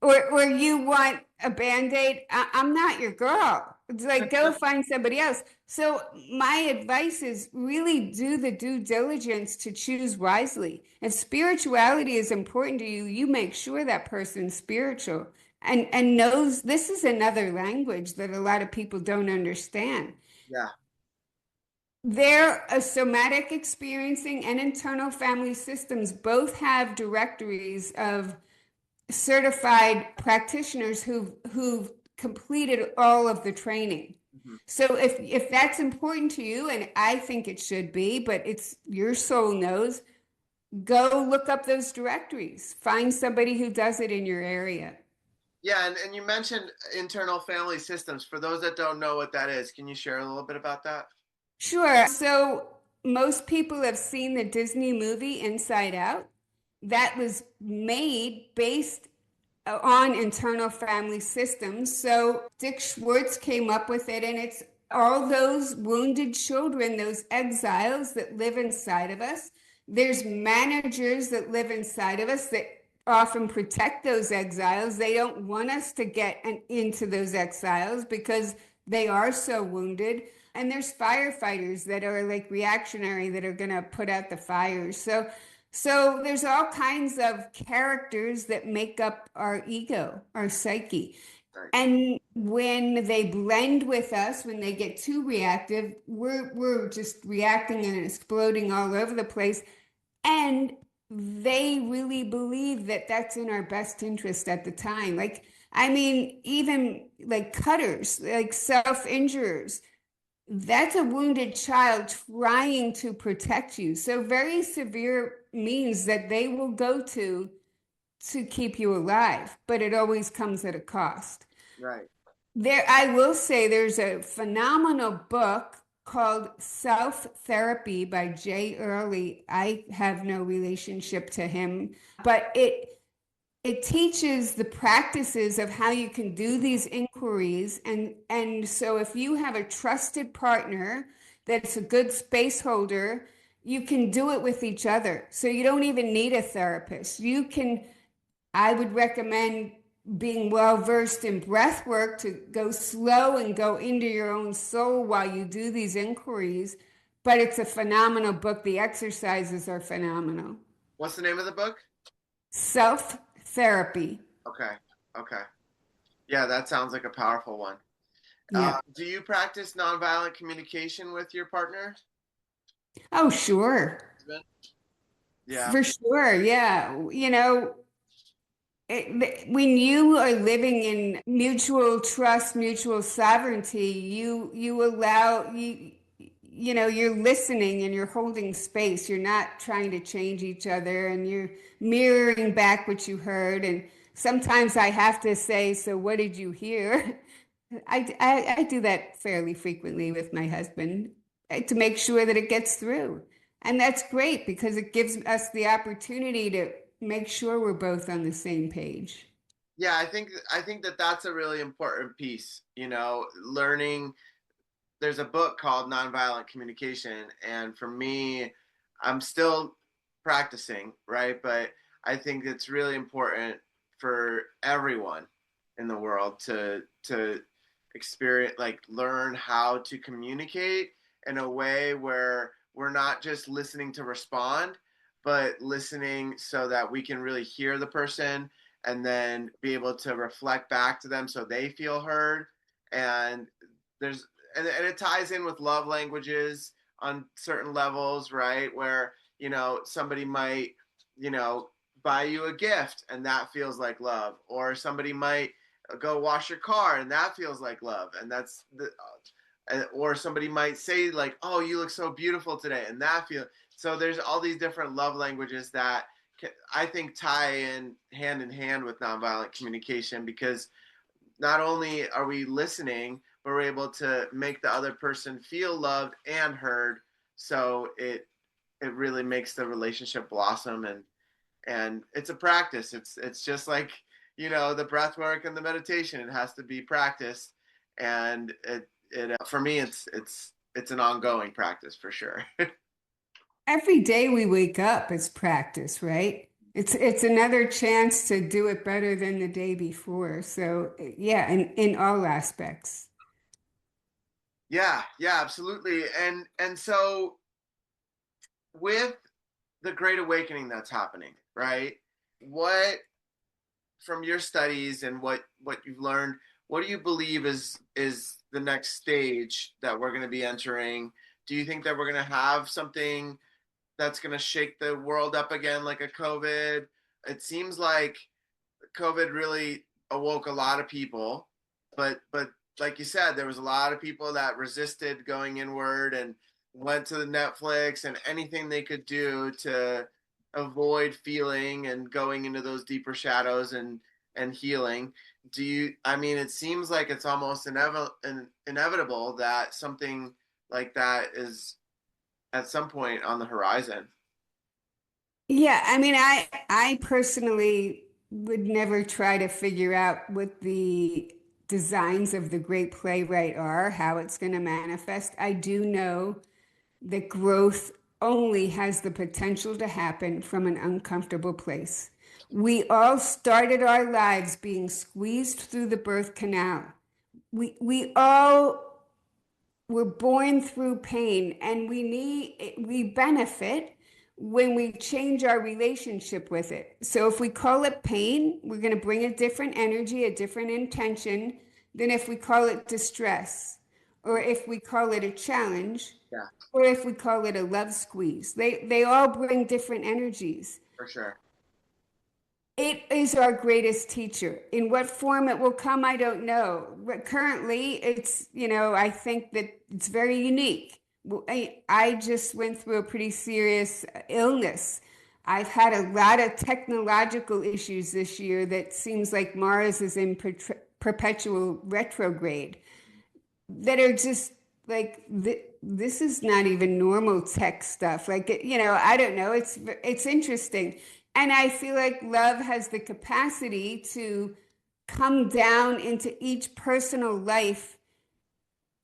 A: or you want a Band-Aid, I'm not your girl. It's like, go find somebody else. So my advice is really do the due diligence to choose wisely. If spirituality is important to you, you make sure that person's spiritual and knows this is another language that a lot of people don't understand.
B: Yeah.
A: They're a somatic experiencing and internal family systems both have directories of certified practitioners who've completed all of the training.
B: Mhm.
A: So if that's important to you, and I think it should be, but it's your soul knows, go look up those directories. Find somebody who does it in your area.
B: Yeah, and you mentioned internal family systems. For those that don't know what that is, can you share a little bit about that?
A: Sure. So most people have seen the Disney movie Inside Out. That was made based on internal family systems. So Dick Schwartz came up with it, and it's all those wounded children, those exiles that live inside of us. There's managers that live inside of us that often protect those exiles. They don't want us to get into those exiles because they are so wounded. And there's firefighters that are like reactionary that are going to put out the fires. So there's all kinds of characters that make up our ego, our psyche.
B: Right.
A: And when they blend with us, when they get too reactive, we're just reacting and exploding all over the place. And they really believe that that's in our best interest at the time. Like, I mean, even like cutters, like self-injurers, that's a wounded child trying to protect you. So very severe means that they will go to keep you alive, but it always comes at a cost.
B: Right.
A: There, I will say there's a phenomenal book called Self Therapy by Jay Early. I have no relationship to him, but it teaches the practices of how you can do these inquiries. And so if you have a trusted partner that's a good space holder, you can do it with each other. So you don't even need a therapist. You can, I would recommend being well versed in breath work to go slow and go into your own soul while you do these inquiries. But it's a phenomenal book. The exercises are phenomenal.
B: What's the name of the book?
A: Self therapy.
B: Okay. Okay. Yeah, that sounds like a powerful one.
A: Yeah.
B: Do you practice nonviolent communication with your partner?
A: Oh, sure.
B: Yeah.
A: For sure. Yeah. When you are living in mutual trust, mutual sovereignty, you allow you're listening and you're holding space. You're not trying to change each other and you're mirroring back what you heard. And sometimes I have to say, so what did you hear? I do that fairly frequently with my husband to make sure that it gets through. And that's great because it gives us the opportunity to make sure we're both on the same page.
B: Yeah, I think that that's a really important piece, learning. There's a book called Nonviolent Communication, and for me, I'm still practicing, right? But I think it's really important for everyone in the world to experience, like, learn how to communicate in a way where we're not just listening to respond, but listening so that we can really hear the person and then be able to reflect back to them so they feel heard. And there's and it ties in with love languages on certain levels, right? Where, somebody might, you know, buy you a gift and that feels like love, or somebody might go wash your car and that feels like love. And or somebody might say like, "Oh, you look so beautiful today," and that feels. So there's all these different love languages that I think tie in hand with nonviolent communication, because not only are we listening, but we're able to make the other person feel loved and heard. So it really makes the relationship blossom, and it's a practice. It's just like, the breath work and the meditation. It has to be practiced, and it for me it's an ongoing practice for sure.
A: Every day we wake up is practice, right? It's another chance to do it better than the day before. So yeah, in all aspects.
B: Yeah, yeah, absolutely. And so with the great awakening that's happening, right? What from your studies and what you've learned, what do you believe is the next stage that we're going to be entering? Do you think that we're going to have something that's going to shake the world up again like a COVID? It seems like COVID really awoke a lot of people, but like you said, there was a lot of people that resisted going inward and went to the Netflix and anything they could do to avoid feeling and going into those deeper shadows and healing. Do you? I mean, it seems like it's almost inevitable that something like that is at some point on the horizon.
A: Yeah, I mean, I personally would never try to figure out what the designs of the great playwright are, how it's going to manifest. I do know that growth only has the potential to happen from an uncomfortable place. We all started our lives being squeezed through the birth canal. We all were born through pain, and we benefit when we change our relationship with it. So if we call it pain, we're going to bring a different energy, a different intention than if we call it distress, or if we call it a challenge,
B: Yeah,
A: or if we call it a love squeeze. They all bring different energies.
B: for sure.
A: It is our greatest teacher. In what form it will come, I don't know. But currently, I think that it's very unique. I just went through a pretty serious illness. I've had a lot of technological issues this year that seems like Mars is in perpetual retrograde that are just like this is not even normal tech stuff. Like I don't know. It's interesting, and I feel like love has the capacity to come down into each personal life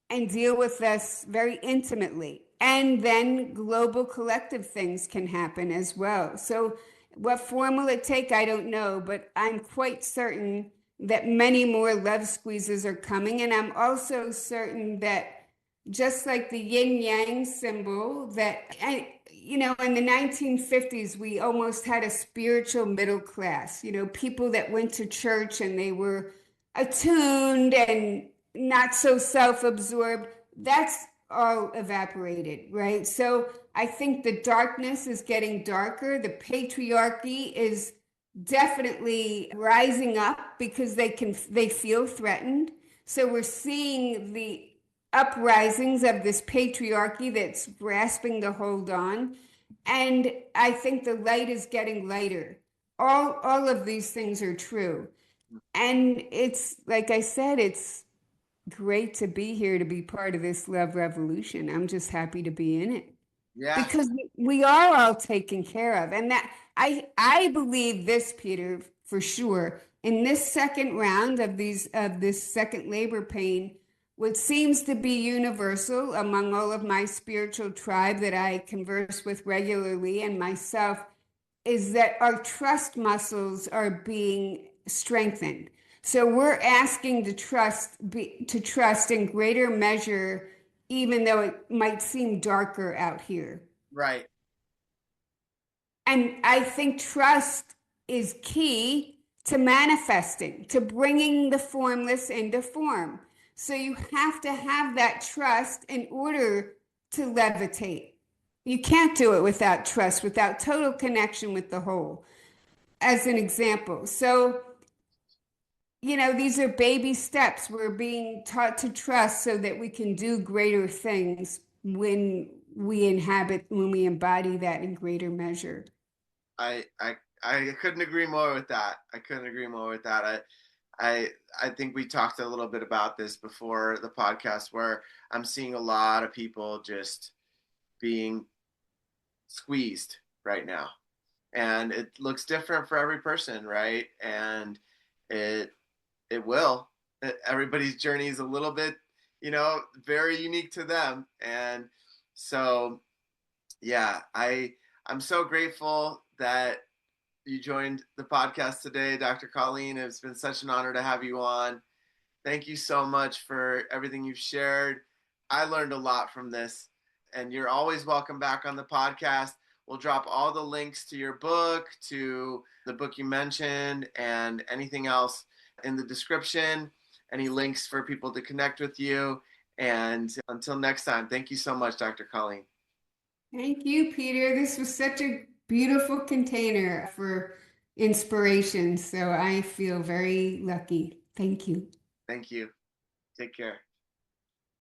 A: and deal with us very intimately. And then global collective things can happen as well. So, what form will it take? I don't know, but I'm quite certain that many more love squeezes are coming. And I'm also certain that just like the yin yang symbol, in the 1950s, we almost had a spiritual middle class, people that went to church and they were attuned and not so self-absorbed. That's all evaporated, right? So I think the darkness is getting darker. The patriarchy is definitely rising up because they feel threatened. So we're seeing the uprisings of this patriarchy that's grasping to hold on. And I think the light is getting lighter. All of these things are true. And it's like I said, it's great to be here to be part of this love revolution. I'm just happy to be in it
B: Yeah,
A: because we are all taken care of. And that I believe this, Peter, for sure. In this second round of this second labor pain, what seems to be universal among all of my spiritual tribe that I converse with regularly and myself is that our trust muscles are being strengthened. So we're asking to trust in greater measure, even though it might seem darker out here.
B: right.
A: And I think trust is key to manifesting, to bringing the formless into form. So you have to have that trust in order to levitate. You can't do it without trust, without total connection with the whole, as an example. So, these are baby steps. We're being taught to trust so that we can do greater things when we embody that in greater measure.
B: I I I couldn't agree more with that. I couldn't agree more with that. I think we talked a little bit about this before the podcast where I'm seeing a lot of people just being squeezed right now. And it looks different for every person, right? And it it will. Everybody's journey is a little bit, very unique to them. And so yeah, I'm so grateful that you joined the podcast today, Dr. Colleen. It's been such an honor to have you on. Thank you so much for everything you've shared. I learned a lot from this, and you're always welcome back on the podcast. We'll drop all the links to your book, to the book you mentioned, and anything else in the description, any links for people to connect with you. And until next time, thank you so much, Dr. Colleen.
A: Thank you, Peter. This was such a beautiful container for inspiration. So I feel very lucky. Thank you.
B: Thank you. Take care.